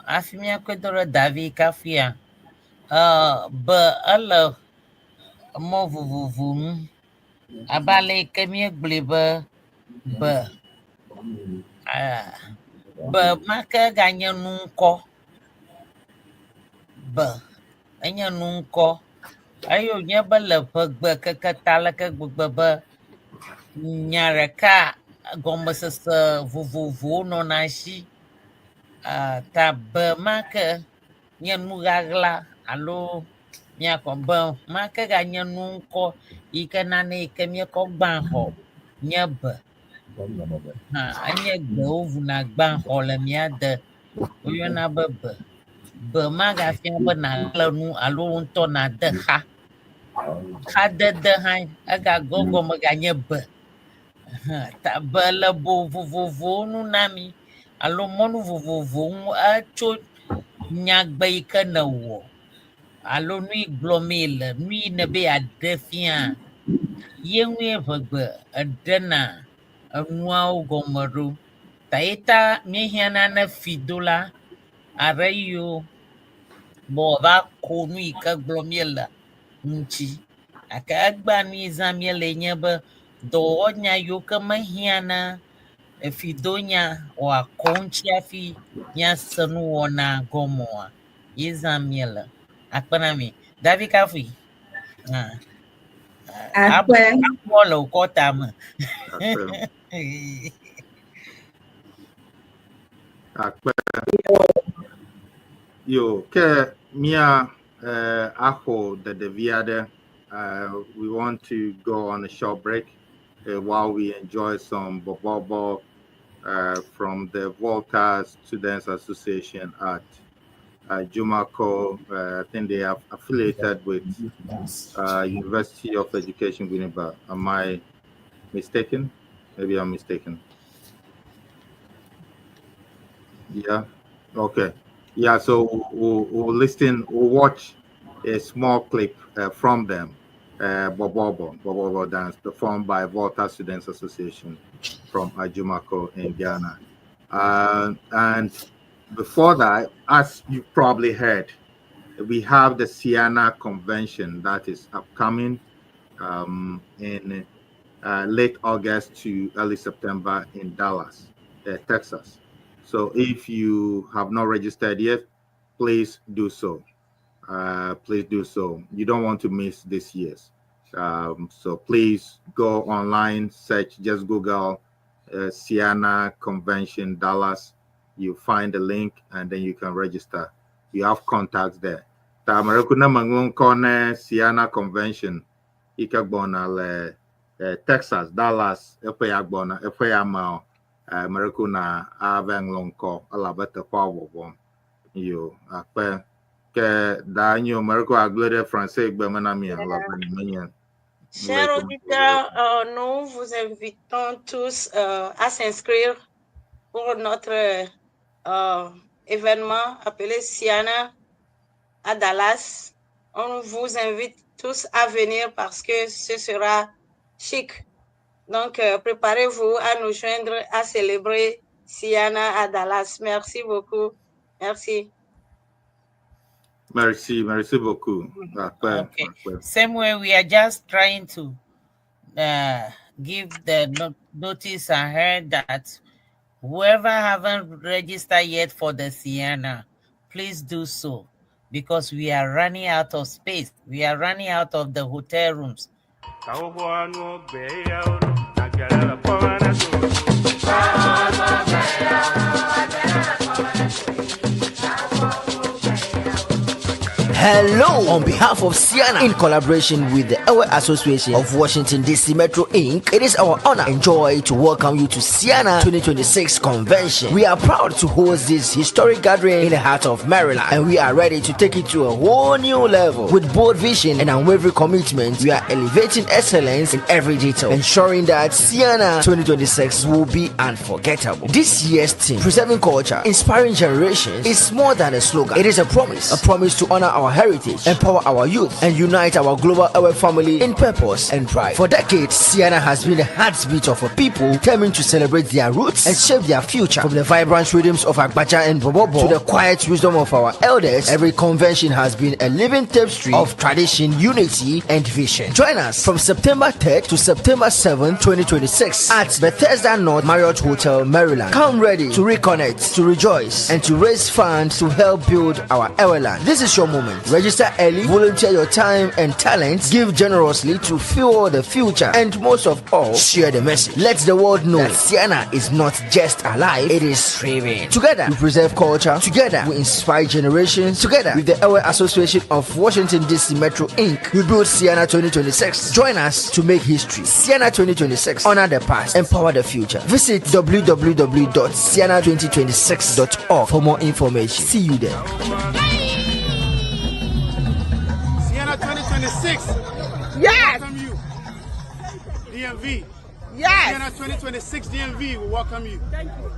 Afimia kwedoro Davi kafia. Be ala mo vuvum. Abale kemie blibe be. Be maka ganya nunko. Be. Anya nunko. Ayo nyeba le be kakatala ka gbebe nyareka gomesese vovovo no nashi. Ta be maka nyanu gagla alo miako be maka ga nyanu ko ike nane ike miako gbanho nye be anye gbewo vuna gbanho le miade oyona be maga fia be na le nu alo ŋutɔ na de xa dede hã ega gogo me ganye be ta be le bo vovovowo nu na mi alo mɔnu vovovowo ŋu etso nyagbe yi ke ne wɔ alo nui gblɔmee le nui ne be yeaɖe fia ye ŋue Eʋegbe eɖena enuawo gɔme ɖo ta ye ta míehiãna ne fido la aɖe yiwo be wòava ko nu yi ke gblɔm míele ŋuti gake egbea nui zã míele nye be dɔwɔnya yiwo ke mehiãna fidonya wòakɔ ŋuti hafi míase nuwɔna gɔme oa ye zã míele. Akpe na mi. Davi kafui. Akpe. Abɔ le wòkɔ tame. Akpe. Yo, ke mia aho the deviade. We want to go on a short break while we enjoy some bobobo from the Volta Students Association at Jumaco. I think they are affiliated with University of Education Winneba. Am I mistaken? Maybe I'm mistaken. Yeah. Okay. Yeah. So we'll watch a small clip from them. Bobobo dance performed by Volta Students Association from Ajumaco in Ghana. And before that, as you probably heard, we have the Siena Convention that is upcoming in late August to early September in Dallas, Texas. So if you have not registered yet, please do so. Please do so. You don't want to miss this year's. So please go online, search, just Google Siena Convention Dallas. You find the link and then you can register. You have contacts there. Tamarekuna Mangun Kone Siena Convention, Ikagbona le Texas, Dallas, Epeyagbona, Epeyamao, Marekuna Aveng Lonko, Alabata Power. You Ape. Que daño Marco Aglere français Bemanami. Chers auditeurs, nous vous invitons tous à s'inscrire pour notre événement appelé Siena à Dallas. On vous invite tous à venir parce que ce sera chic. Donc, préparez-vous à nous joindre à célébrer Siena à Dallas. Merci beaucoup. Merci. Merci beaucoup. Okay. Same way, we are just trying to give the notice ahead that whoever haven't registered yet for the Siena, please do so because we are running out of space. We are running out of the hotel rooms. Hello, on behalf of Siana, in collaboration with the Eʋe Association of Washington DC Metro Inc., it is our honor and joy to welcome you to Siana 2026 convention. We are proud to host this historic gathering in the heart of Maryland, and we are ready to take it to a whole new level. With bold vision and unwavering commitment, we are elevating excellence in every detail, ensuring that Siana 2026 will be unforgettable. This year's theme, Preserving Culture, Inspiring Generations, is more than a slogan. It is a promise to honor our heritage, empower our youth, and unite our global Eʋe family in purpose and pride. For decades, Siana has been the heartbeat of a people determined to celebrate their roots and shape their future. From the vibrant rhythms of Agbacha and Bobobo to the quiet wisdom of our elders, every convention has been a living tapestry of tradition, unity, and vision. Join us from September 3rd to September 7th, 2026 at Bethesda North Marriott Hotel, Maryland. Come ready to reconnect, to rejoice, and to raise funds to help build our Eʋe land. This is your moment. Register early, volunteer your time and talents, give generously to fuel the future, and most of all, share the message. Let the world know that Siana is not just alive, it is thriving. Together, we preserve culture. Together, we inspire generations. Together, with the Eʋe Association of Washington DC Metro Inc., we build Siana 2026. Join us to make history. Siana 2026. Honor the past. Empower the future. Visit www.siana2026.org for more information. See you there. Siena 2026. Yes. Welcome you. DMV. Yes. Siena 2026 DMV will welcome you. Thank you.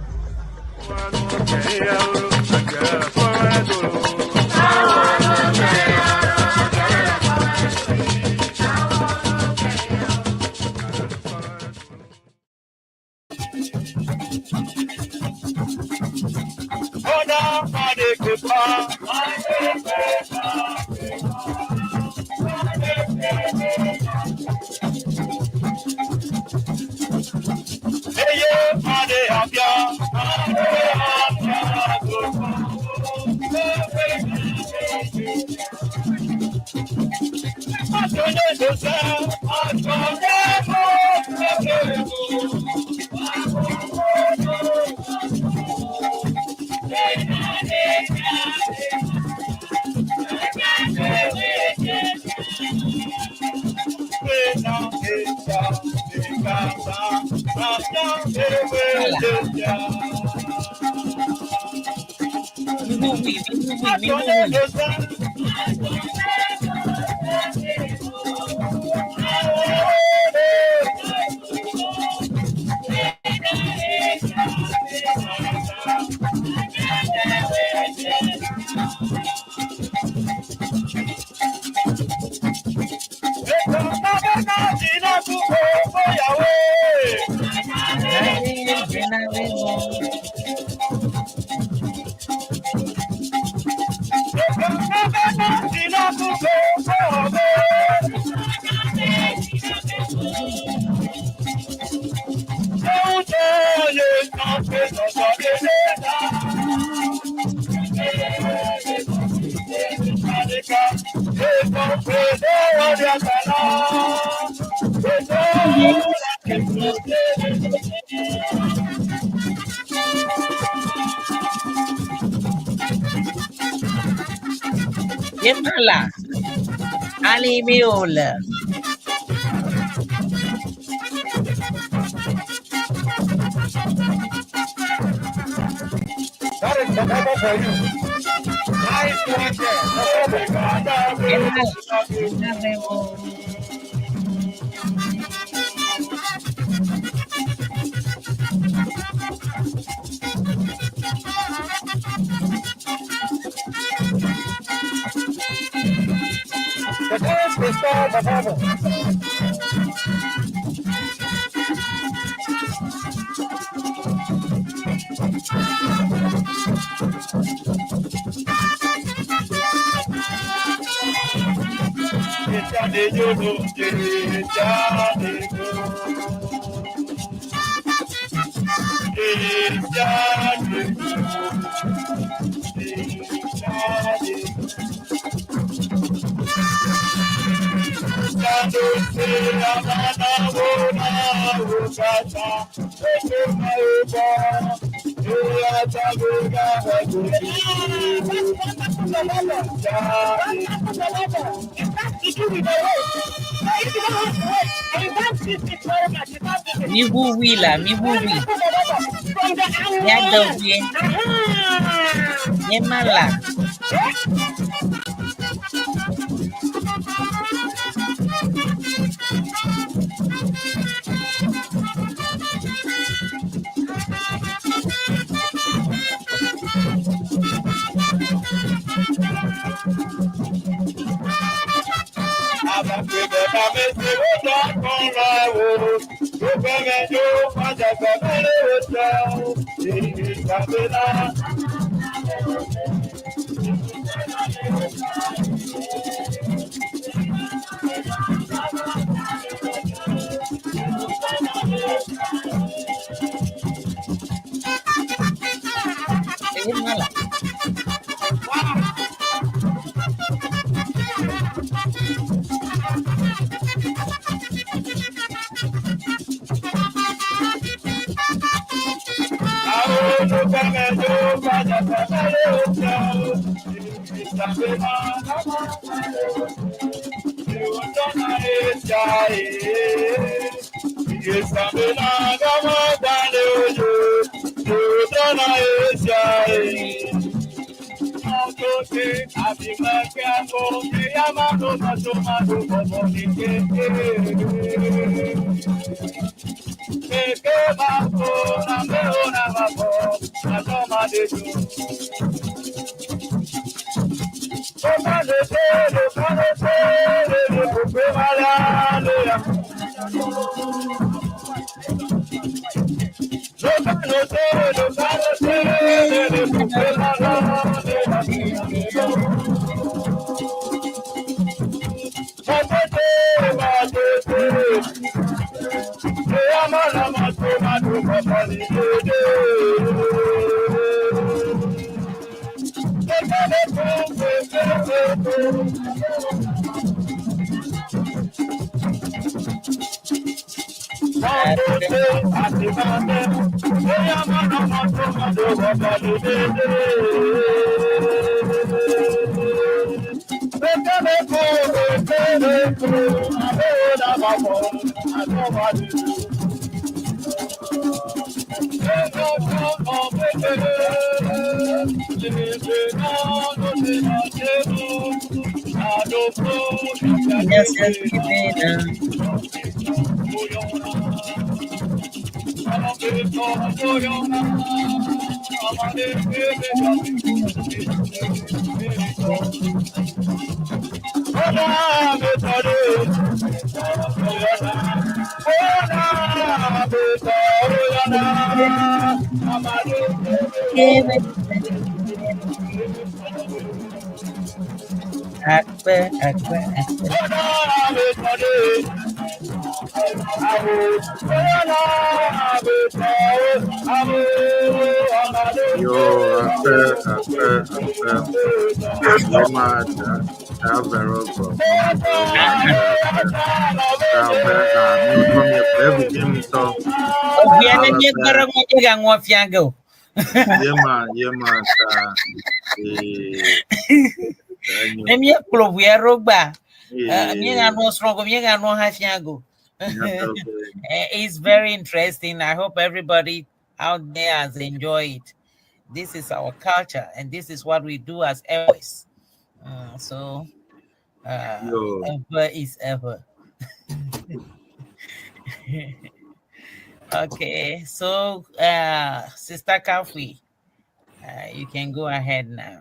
Yemala. Ali Miola. That is the number for you. Nice The dance is all the bubble. Mi wuwi la, mi wuwi. Nyagbewo. Nyemala. Nyemala. Yes, It's very interesting. I hope everybody out there has enjoyed. This is our culture, and this is what we do as Eʋe. Ever is ever. Okay, so Sister Kafui, you can go ahead now.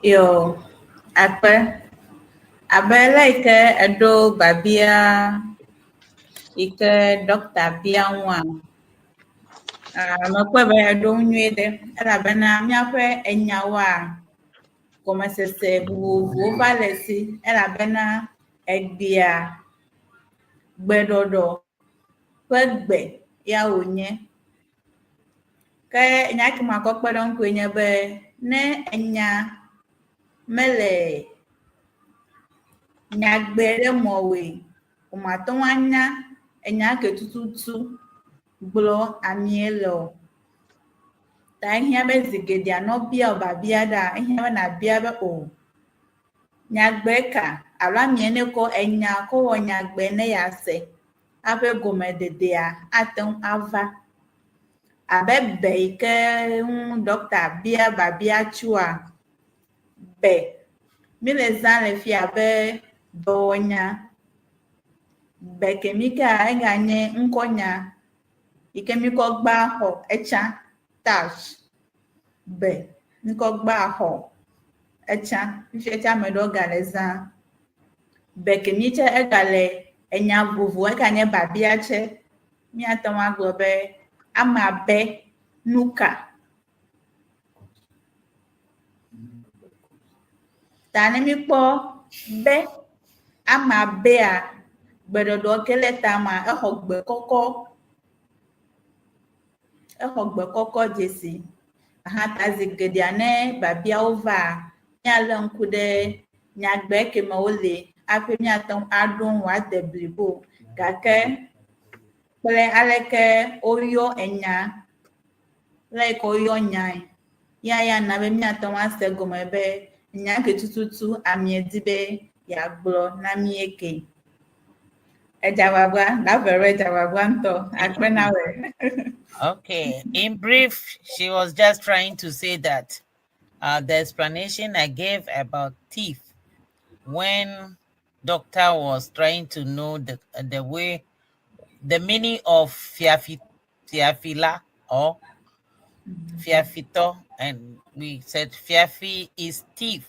Yo, abela ike edo babia ike Dr. Bianwa. Makwebe edo nywede elabena miakwe enyawa como se bubu valesi elabena egbia gbedodo kwegbe ya onye ke nyaki makokpe don kwenye be ne enya mele Nyagbewo mowe umatonwanya enya ke tututu gblɔ amielo. Ta ehia be zigedia no bia babia da ehia be na bia be o. Nyagbe ka alo amiene ko enya ko wo nyagbe ne ya se. Abe gomededea atem ava. Abe be ke doctor bia babia chua. Be mi le zan le fi abe donya. Be ke mi ka eganye nkonya. Ike mi ko gba ho echa touch. Be mi ko gba ho echa mi fi echa me do galeza. Be ke mi che egale enya vovo eganye babia che mi atom agbo be ama be nuka. Tane mi po be ama be a gbedodo kele tama ehogbe koko jesi. Aha ta zigedia ne babia ova mi ale nku de nyagbe ke ma ole ape mi atom adun wa deblibo gake ple aleke oyo enya like oyo nyai ya na be mi atom ase gome be nya ke tututu amiedibe ya gbo na mi eke ejawagwa na vere ejawagwa nto akpenawe. Okay. In brief, she was just trying to say that the explanation I gave about teeth when doctor was trying to know the way, the meaning of fiafila or fiafito, and we said fiafi is thief.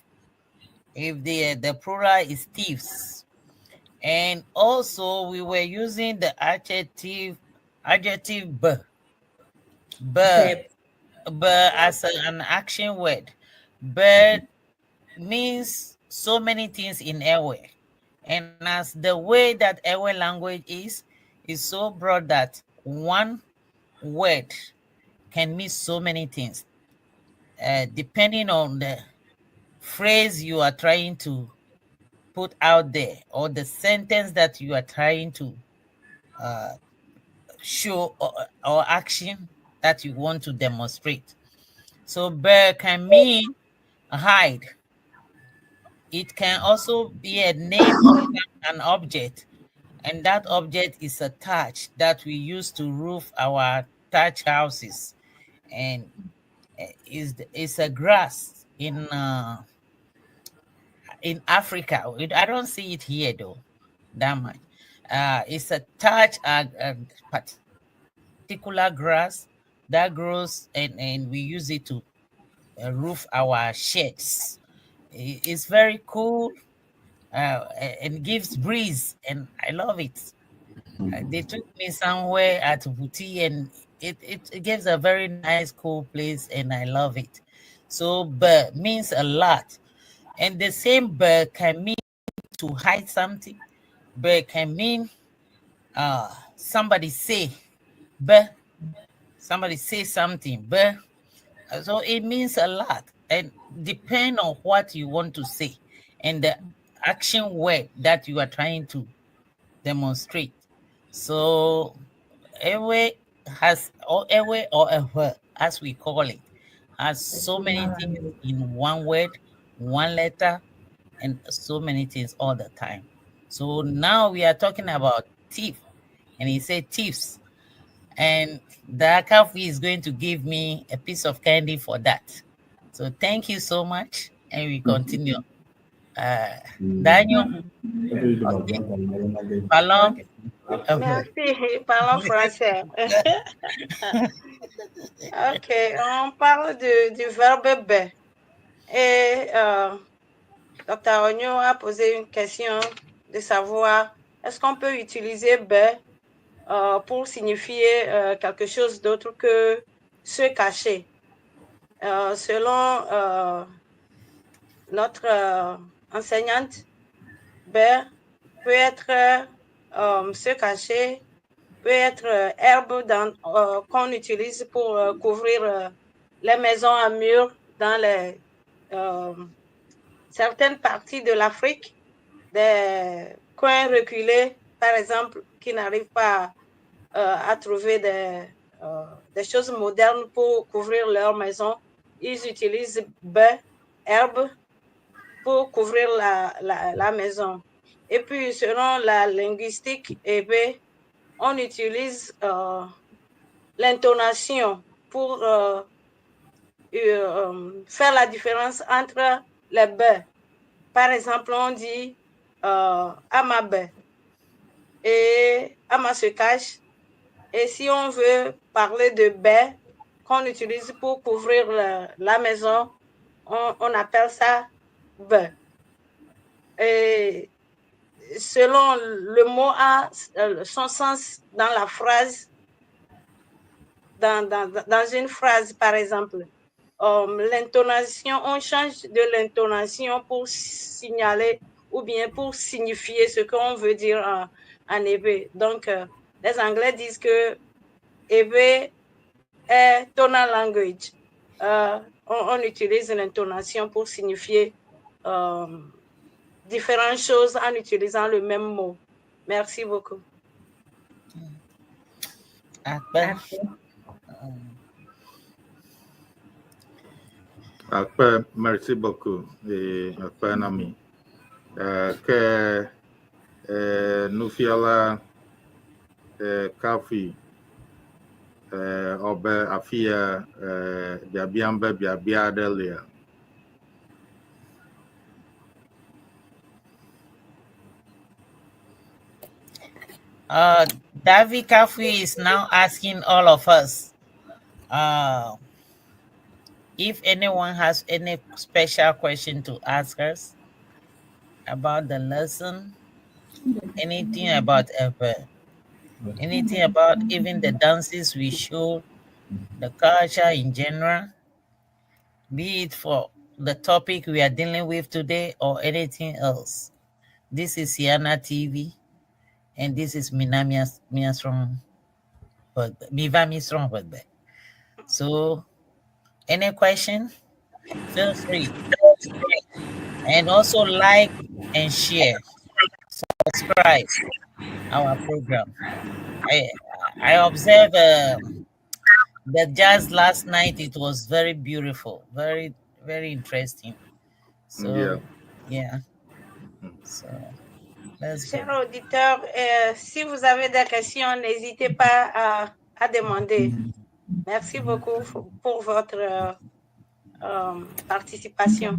If the plural is thieves. And also we were using the adjective b as an action word. But means so many things in Ewe. And as the way that Ewe language is so broad that one word can mean so many things, depending on the phrase you are trying to put out there or the sentence that you are trying to show or action that you want to demonstrate. So bear can mean hide. It can also be a name of an object, and that object is a thatch that we use to roof our thatch houses, and is a grass in Africa. I don't see it here though, that much. It's a thatch, a particular grass that grows, and we use it to roof our sheds. It's very cool and gives breeze, and I love it. They took me somewhere at Buti, and it gives a very nice, cool place, and I love it. So, but means a lot. And the same but can mean to hide something, but can mean somebody say, but somebody say something, but so it means a lot, and depend on what you want to say and the action word that you are trying to demonstrate. So Ewe has, or Ewe or Ewe, as we call it, has so many things in one word, one letter, and so many things all the time. So now we are talking about thief, and he said thieves, and the Akafi is going to give me a piece of candy for that. So thank you so much, and we continue. Daniel, parlons. Merci, parlons français. Ok, on parle du verbe be. Et Dr. Onyo a posé une question de savoir est-ce qu'on peut utiliser be pour signifier quelque chose d'autre que se cacher. Selon notre enseignante, be peut être se cacher, peut être herbe qu'on utilise pour couvrir les maisons à murs dans les certaines parties de l'Afrique, des coins reculés, par exemple, qui n'arrivent pas à trouver des choses modernes pour couvrir leur maison. Ils utilisent baies, herbes pour couvrir la maison. Et puis, selon la linguistique Eʋe, on utilise l'intonation pour faire la différence entre les baies. Par exemple, on dit Amabe et Ama se cache. Et si on veut parler de baie qu'on utilise pour couvrir la maison, on appelle ça baie. Et selon le mot a son sens dans la phrase, dans une phrase, par exemple. L'intonation, on change de l'intonation pour signaler ou bien pour signifier ce qu'on veut dire en Eʋe. Donc, les Anglais disent que Eʋe est tonal language. On utilise l'intonation pour signifier différentes choses en utilisant le même mot. Merci beaucoup. Merci beaucoup, et Nami. Que nous fiala Kafi Obe Afia Biabiambe Biabia Delia. Davi Kafui is now asking all of us if anyone has any special question to ask us about the lesson, anything about Eʋe, anything about even the dances we showed, the culture in general, be it for the topic we are dealing with today or anything else. This is Siana TV, and this is Miva Srɔ Eʋegbe. So, any question? Feel free. And also like and share. Subscribe our program. I observed the jazz last night. It was very beautiful, very, very interesting. So, yeah. So, let's go. Chers auditeurs, si vous avez des questions, n'hésitez pas à demander. Merci beaucoup pour votre participation.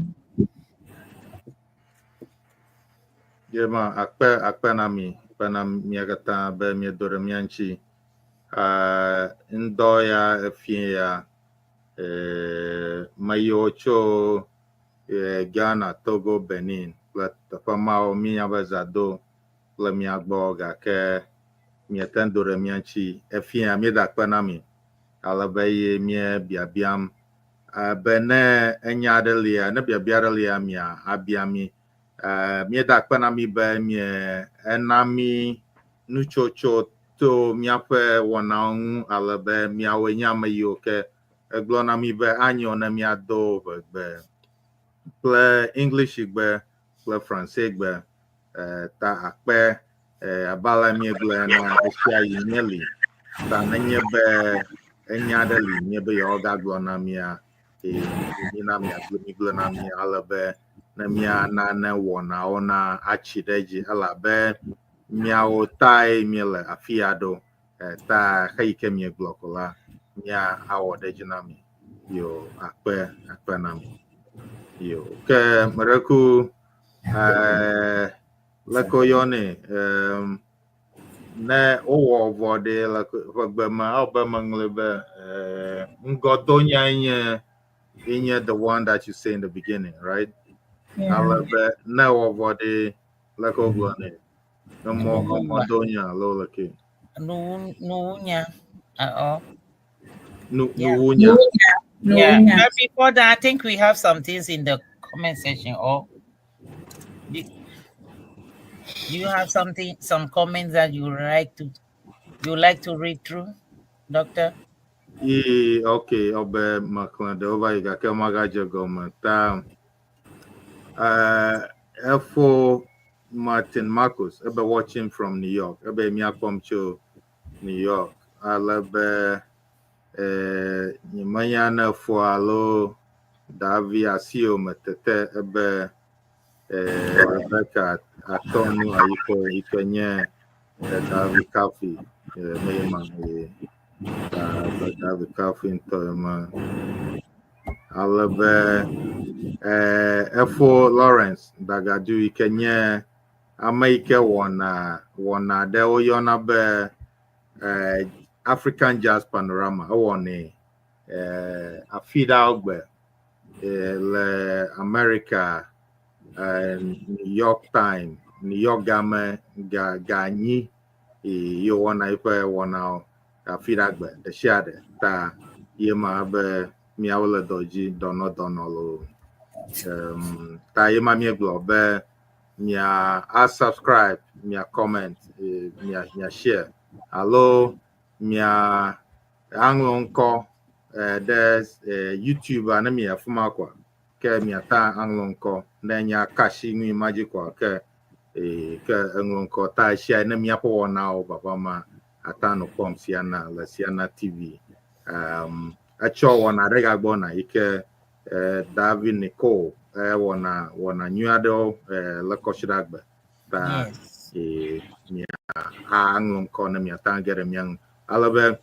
Yema akpe na mi agata be mi dore mi anchi ndo ya efie ya mayocho Ghana, Togo, Benin le teƒe mawo mi abezado le mia gbɔ gake miete dore mia ŋuti efia mi da akpe na mi ale be ye mie biabiam be ne enya aɖe lia ne biabia aɖe lia mia abia mi mie da akpe na mi be mie ena mi nutsotso to miaƒe wɔnawo ŋu ale be miawoe nye ame yiwo ke egblɔ na mi be anyo ne miado ʋegbe kple English gbe kple France gbe ta akpe abala miegblɔ na esia yi mieli ta nenye be enya aɖe li nye be yewo gagblɔ na mia mina migblɔ na mi ale be ne miana ne wɔnawo na atsi ɖe dzi elabe miawo tae miele afi aɖo ta xeyi ke miegblɔ ko la mia awɔ ɖe dzi na mi yo akpe na mi yo ke mereku leko yɔne ne wowɔ vɔ ɖe le ʋegbe me abe meŋlɔ be ŋgɔdonya nye the one that you say in the beginning, right? Ale be ne wɔ vɔ ɖe leko gblɔne ŋgɔdonya alo leke Nuwunya. Nuwunya. Yeah, but before that, I think we have some things in the comment section. Or do you have something, some comments that you like to read through, Doctor? Okay, obe maklande over igake magaje gomenta. Efo Martin Marcus ebe watching from New York ebe miakom cho New York. Alebe nyimanya na fo alo Davi asio metete ebe Rebecca atonu ikenye Davi Kafi meyema Davi Kafi ntoyema alebe efo Lawrence dagadu ikenye amaike wona de oyona be African Jazz Panorama woni afida ogbe le America New York Times New York game ganyi yo wona ipe wona afida ogbe de shade ta yema be miawle doji dono lo ta yema mi globe mia subscribe mia comment mia share allo mia anglo nko there's YouTube and mia fuma kwa ke mia ta anglo nko na nya kashi nwi maji kwa ke anglo nko ta share na mia po na o baba ma ata no pom siana la siana TV acho wana rega gbona ike David Nicole wana nyuado la koshiragbe ta mia anglong kona mia tangere miang alabe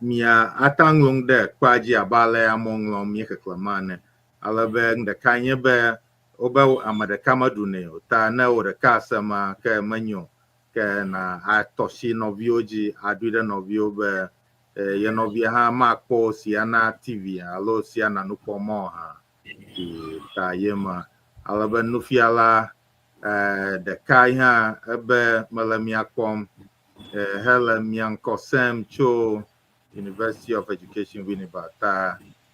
mia atanglong de kwaji abale amonglong mi keklamane alabe nde kanye be oba amade kamadune ta na ore kasama ke manyo ke na atoshi novioji adude novio be ye novia ha makpo siana TV alo siana nupo mo ha ta yema alabe nufiala de kai ha ebe malamia kom Helen Mianko Sam Cho University of Education Winnipeg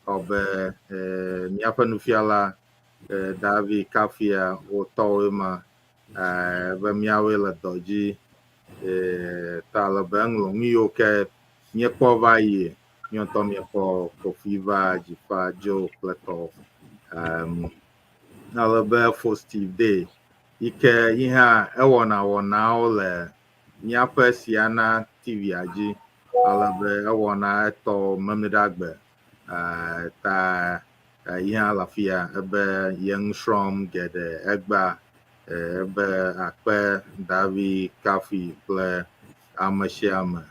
obe miapa nufiala Davi Kafia otoema be miawe la doji talabang lo ngio ke nyepo vai nyonto nyepo kofiva jipa jo plato alabe for Steve Day ike ihe ewona ole miape siana TV aji alabe ewona eto memedagbe ta ihe alafia ebe young shrom gede egba ebe akpe Davi Kafi ple amashiama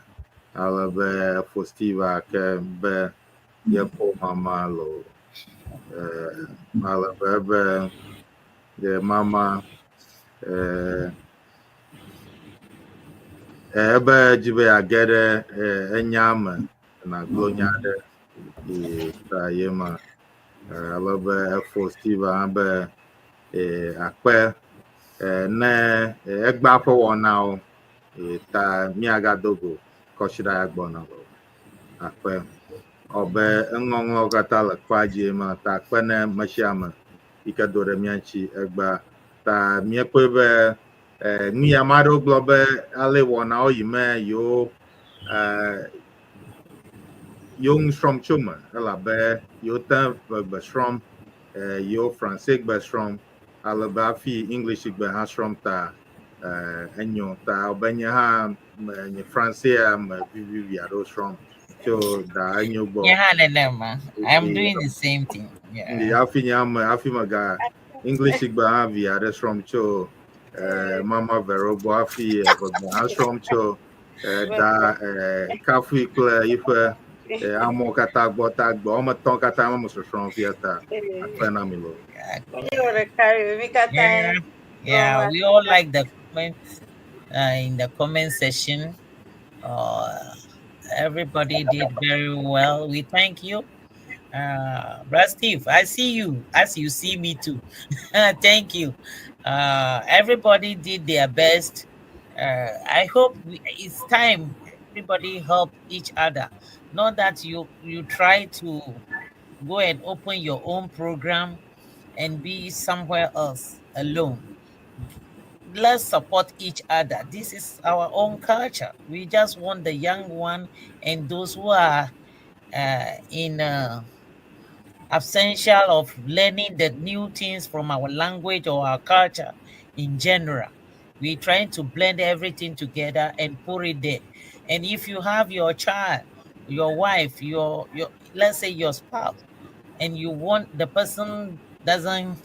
alabe fostiva ke be yepo mama lo alabe ebe de mama ebe jibe agede enyame na glonyade ta yema alabe fostiva abe akpe ne egba po wona ta miaga dogo koshira agbona lo akpe obe ngongo kata la kwaji ma ta akpe ne mashiama ikadore mianchi egba ta miekwe ni amado globe ale wona oyime yo young from chuma la be yo ta be from yo français be from ala ba fi english be ha from ta enyo ta obenya ha ni français am vivi ado from so da enyo bo yeah I'm doing the same thing ndi afi maga english be ha vi ado from cho mama vero bo afi ha from cho da kafu ikle ife amo kata gbo o maton kata mo so from fiata akpena milo yeah we all like the comments in the comment section everybody did very well. We thank you. Brother Steve, I see you as you see me too. Thank you. Everybody did their best. I hope it's time everybody help each other. Not that you try to go and open your own program and be somewhere else alone. Let's support each other. This is our own culture. We just want the young one and those who are in essential of learning the new things from our language or our culture in general. we're trying to blend everything together and put it there. And if you have your child, your wife, your let's say your spouse, and you want the person doesn't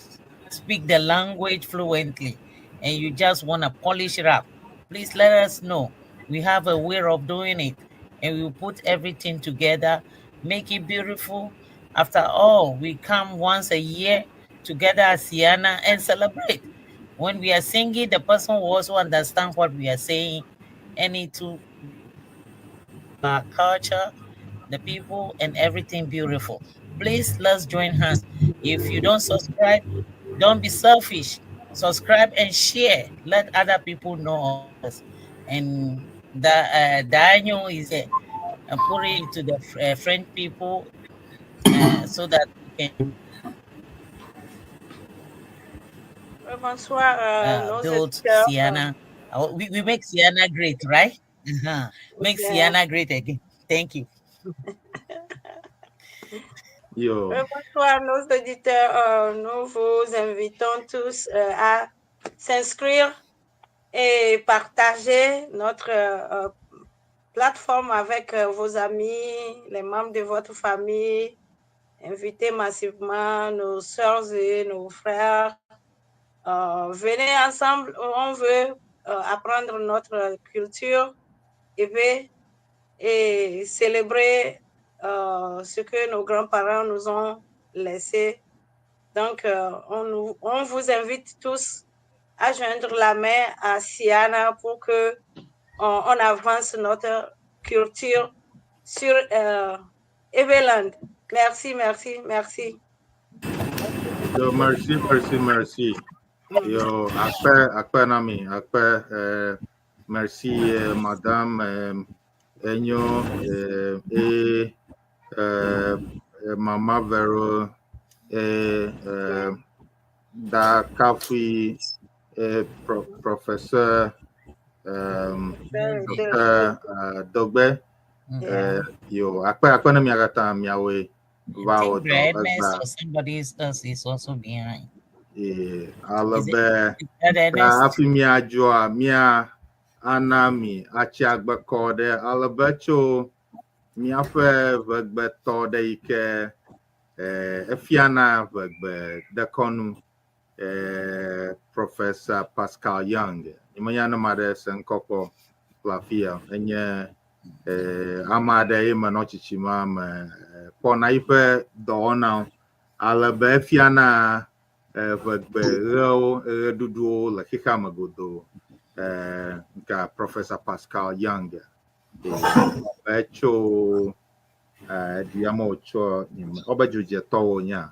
speak the language fluently, and you just want to polish it up, please let us know. We have a way of doing it, and we will put everything together, make it beautiful. After all, we come once a year together as Siana and celebrate. When we are singing, the person will also understand what we are saying, and it will our culture, the people, and everything beautiful. Please, let's join hands. If you don't subscribe, don't be selfish. Subscribe and share. Let other people know us. And Daniel is there. And put it to the friend people so that we can Bonsoir, nos build auditeurs. Siana. We make Siana great, right? Make Bien. Siana great again. Thank you. Yo. Bonsoir, nos auditeurs. Nous vous invitons tous à s'inscrire et partager notre plateforme avec vos amis, les membres de votre famille. Invitez massivement nos sœurs et nos frères. Venez ensemble, on veut apprendre notre culture et célébrer ce que nos grands-parents nous ont laissé. Donc, on vous invite tous à joindre la main à Siana pour que on avance notre culture sur Eveland. Merci, merci, merci. Yo, merci. Yo, akpe nami, merci madame Enyo et Mama Vero et da Kafi professeur Dr. Dogbe. Yo, akpe nami agata miawe. I think Redness or somebody else is also behind. Yeah, alabe Redness? afi mia joa mia anami achiagba kode alabecho mia fe vegbe tode ike efiana vegbe dekonu Professor Pascal Young imanyana made senkoko lafia enye amade ima nochichima me pona ife dona alabe efiana vegbe duduo la kikamagodo nka Professor Pascal Young echo diamo cho obajuje tonya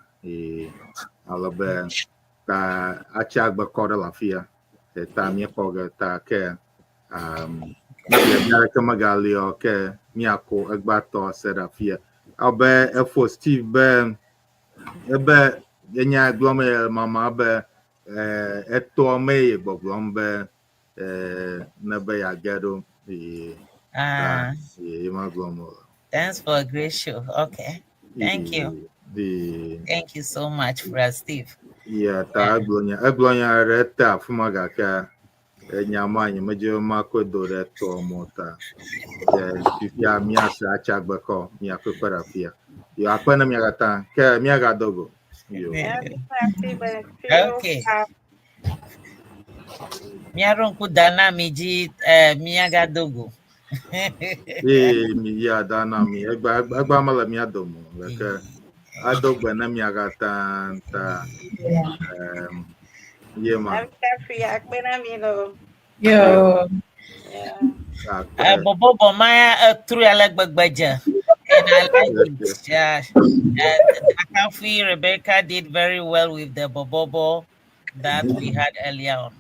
alabe ta achagba koda lafia ta mi poga ta ke ya kamagalio ke miako egbato serafia obe efo Steve be ebe yenya glome mama be eto me glombe nebe ya gedo Thanks for a great show. Okay. Thank you. Thank you so much, Brother Steve. Yeah, ta eglonya reta fumaga ka nyamanya meje makodo reto mota. Ya miasa achagbeko mi akopera fia. Yo apana mi agata ke mi agadogo. Okay. Miaron kudana miji miagadogo. Mi ya dana mi egba mala mi adomo like adogba na mi agata ta yeah man. Yo. Bobo Maya through Alagbagbaja. And I like it. Yeah. Akafi Rebecca did very well with the bobobo that we had earlier on.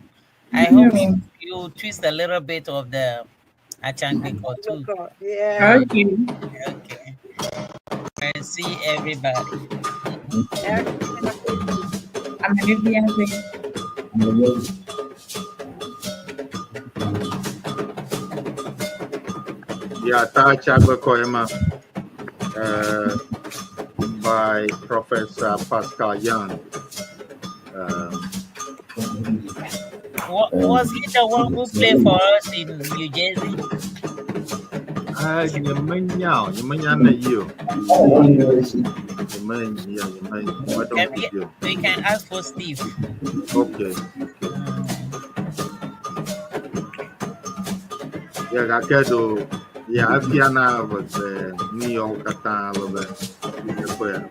I hope you twist a little bit of the Achangbeko too. Yeah. Okay. I see everybody. Yeah, ta Chagbeko Emma by Professor Pascal Young. Was he the one who played for us in New Jersey? You We can ask for Steve. Okay. Yeah, Gakedo. Yeah, Afiana was New York at a little bit.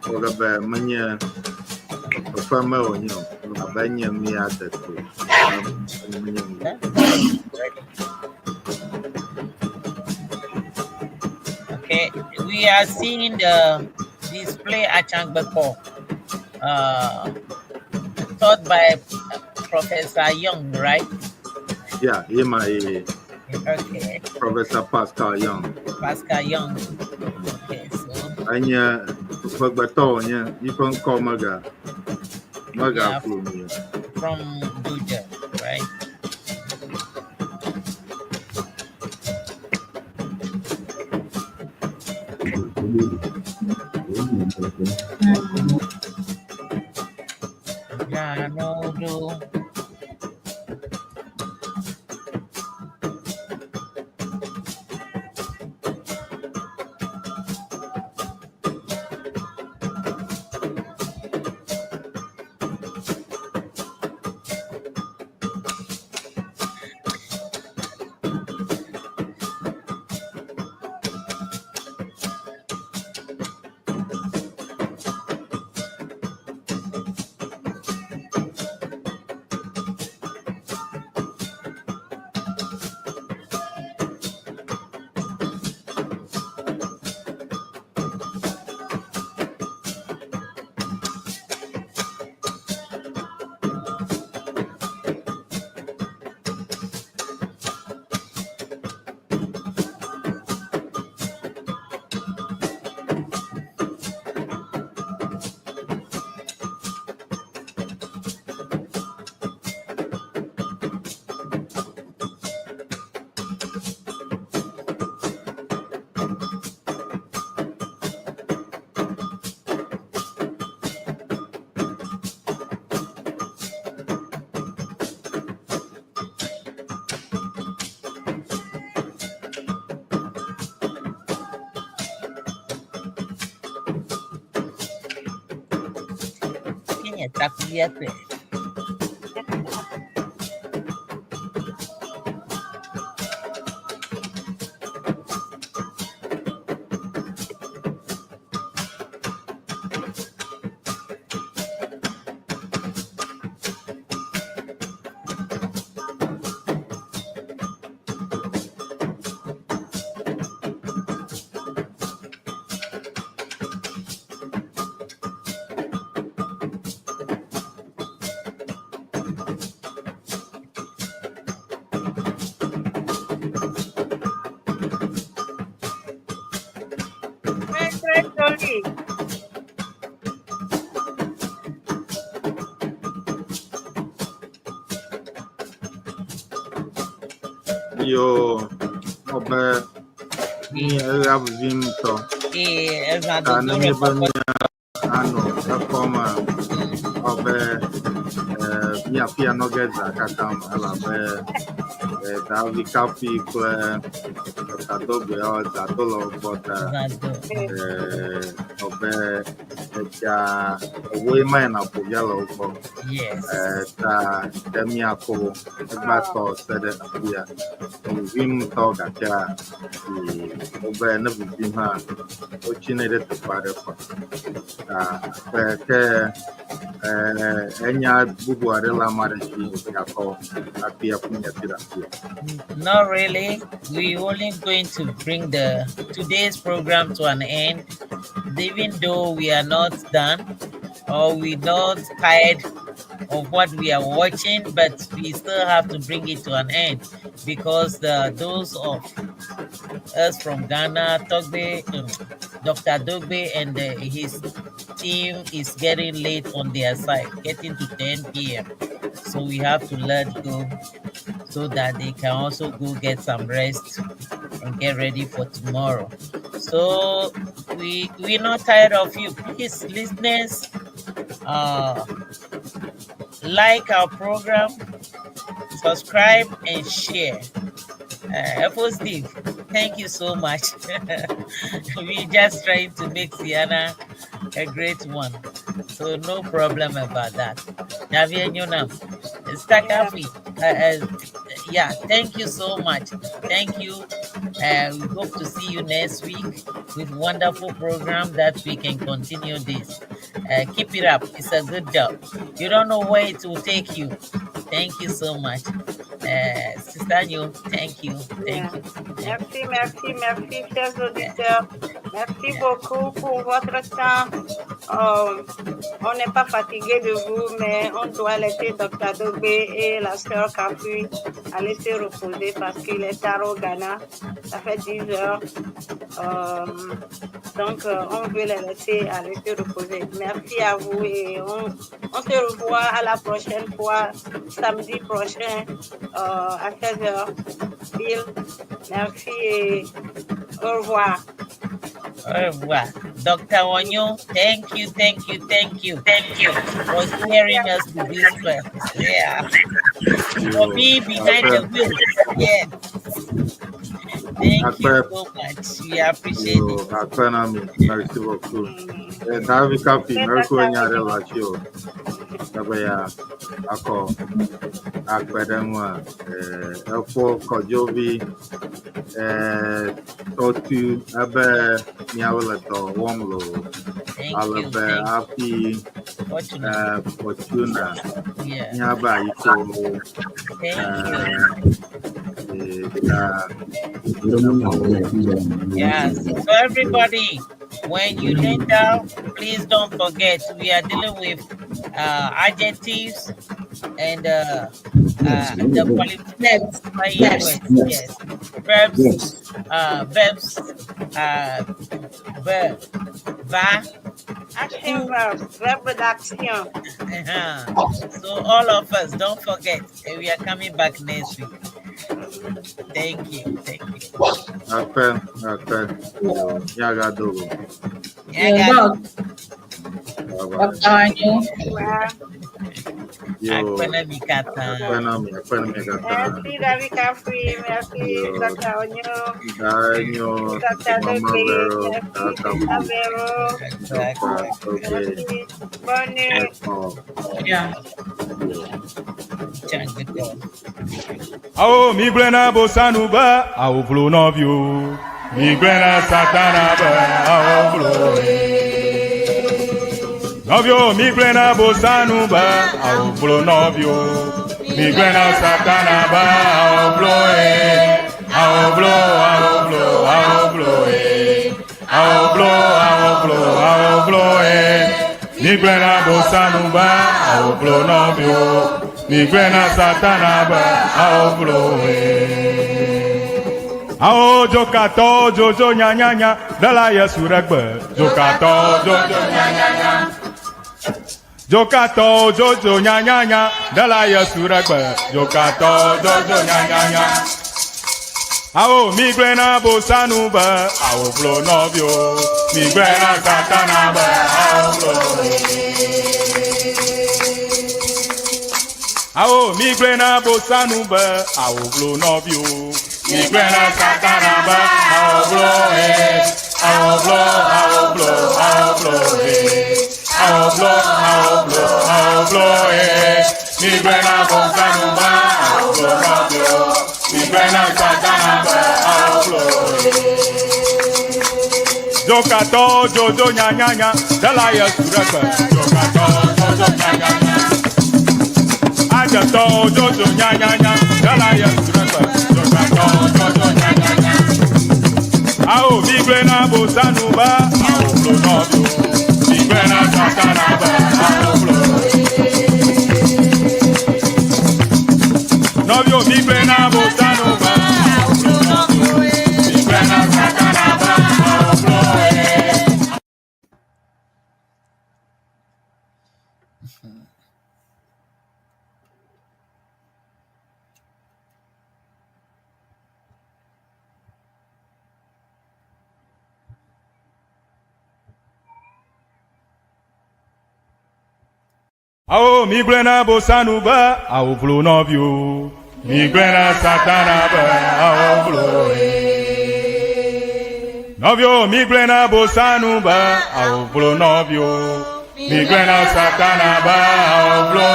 Or the mania of Family, you know, Albania, me at that. Okay, we are seeing the display at Nyagbewo, taught by Professor Young, right? Yeah, my Okay. Professor Pascal Young. Pascal Young. Okay, so. And yeah, you can call Maga. Maga from Georgia, right? Yeah, no. Yo, have him so. Mia piano geza kakam ala Davi Kapi Tadobe or Zadolo, but women of yellow for Demiako, Bato said it here. Vim Toga, over never been her, originated the father for Enya Bubuarella Marishi, not really. We only going to bring today's program to an end, even though we are not done or we're not tired of what we are watching, but we still have to bring it to an end because those of us from Ghana, Dr. Dogbe and his team is getting late on their side, getting to 10 p.m. So we have to let go so that they can also go get some rest and get ready for tomorrow. So we're not tired of you. Please, listeners, like our program, subscribe and share. Apple Steve, thank you so much. We just trying to make Sienna a great one, so no problem about that. Stakafi, yeah, thank you so much. Thank you. We hope to see you next week with wonderful program that we can continue this. Keep it up. It's a good job. You don't know where it will take you. Thank you so much. Sister New, thank you. Thank you. Merci, chers auditeurs. Merci beaucoup pour votre temps. On n'est pas fatigué de vous, mais on doit laisser Dr. Dogbe et la sœur Kafu aller se reposer parce qu'il est tard au Ghana. Ça fait 10 heures. Donc, on veut les laisser aller se reposer. Merci à vous et on se revoit à la prochaine fois, samedi prochain à 16 heures. Merci et au revoir. Au revoir. Dr. Wanyo, thank you for hearing us to this class. Yeah. For me behind the wheel. Yeah. Thank you so much. We appreciate it. Merci beaucoup. David Kapi, merci beaucoup. Ako akpedemwa efo kojovi totu ebe miaweleto womlo alebe api fortuna nyaba iko yes. So everybody, when you lay down, please don't forget we are dealing with adjectives and the qualifiers. Yes. Verbs, verb, va, action verbs, verb d'action. So all of us, don't forget, we are coming back next week. Thank you. Apprende. Nyagbewo. Apprende mikata. Merci David Kafri, merci Dr. Onyo, Dr. Dogbe, merci Nyagbewo, merci bonne nuit. Ao migrena bosanuba, ao vlo novio. Migrena satanaba, ao vlo. Novio, migrena bosanuba, ao vlo novio. Migrena satanaba, ao vlo. Ao vlo, ao vlo, ao vlo. Ao vlo, ao vlo, ao vlo. Migrena bosanuba, ao vlo novio. Migrena satanaba, ao vloe. Ao jokato, jojo nya nya nya, dala ya Srɔ Eʋegbe. Jokato, jojo nya nya nya. Jokato, jojo nya nya nya, dala ya Srɔ Eʋegbe. Jokato, jojo nya nya nya. Ao migrena bosanuba, ao vlo novio. Migrena satanaba, ao vloe. Ao migrena bosanuba, ao vlo novio. Migrena satanaba, ao vlo. Ao vlo, ao vlo, ao vlo. Ao vlo, ao vlo, ao vlo. Migrena bosanuba, ao vlo novio. Migrena satanaba, ao vlo. Jokato, jojo nya nya nya, dala ya Srɔ Eʋegbe. Jokato, jojo nya nya nya. Ajato, jojo nya nya nya, dala ya Srɔ Eʋegbe. Jokato, jojo nya nya nya. Ao migrena bosanuba, ao vlo novio. Migrena satanaba, ao vlo. Novio migrena bosanuba, ao vlo novio. Migrena satanaba, ao vlo. Ao migrena bosanuba, ao vlo novio. migrena satana ba aoblo novio migrena bosanu ba aoblo novio migrena satana ba aoblo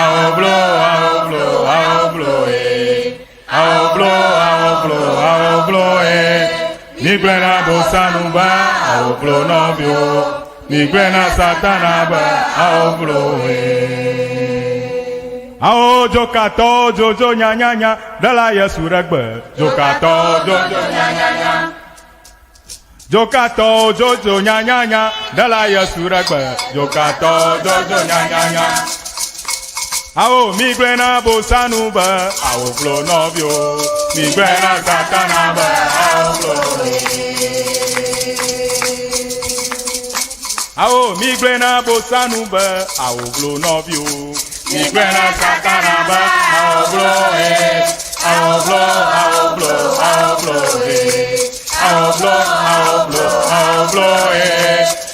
aoblo aoblo aoblo aoblo aoblo aoblo migrena bosanu ba aoblo novio migrena satana ba aoblo Ao jokato jojo nya nya nya dala Srɔ Eʋegbe jokato jojo nya nya nya jokato jojo nya nya nya dala Srɔ Eʋegbe jokato jojo nya nya nya Ao migrena bosanu ba aoblo novio migrena satana ba aoblo Ao migrena bosanu ba aoblo novio migrena satana ba aoblo aoblo aoblo aoblo aoblo aoblo aoblo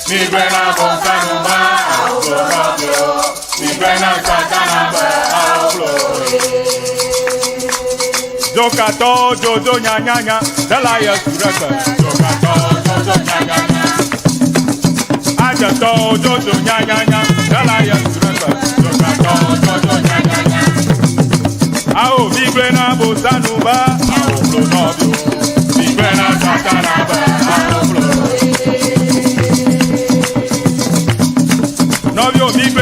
migrena bosanu ba aoblo novio migrena satana ba aoblo jokato jojo nya nya nya dala Srɔ Eʋegbe jokato jojo nya nya nya ajato jojo nya nya nya dala Srɔ Eʋegbe jokato jojo nya nya nya ao migrena bosanu ba aoblo novio migrena satana ba aoblo novio migrena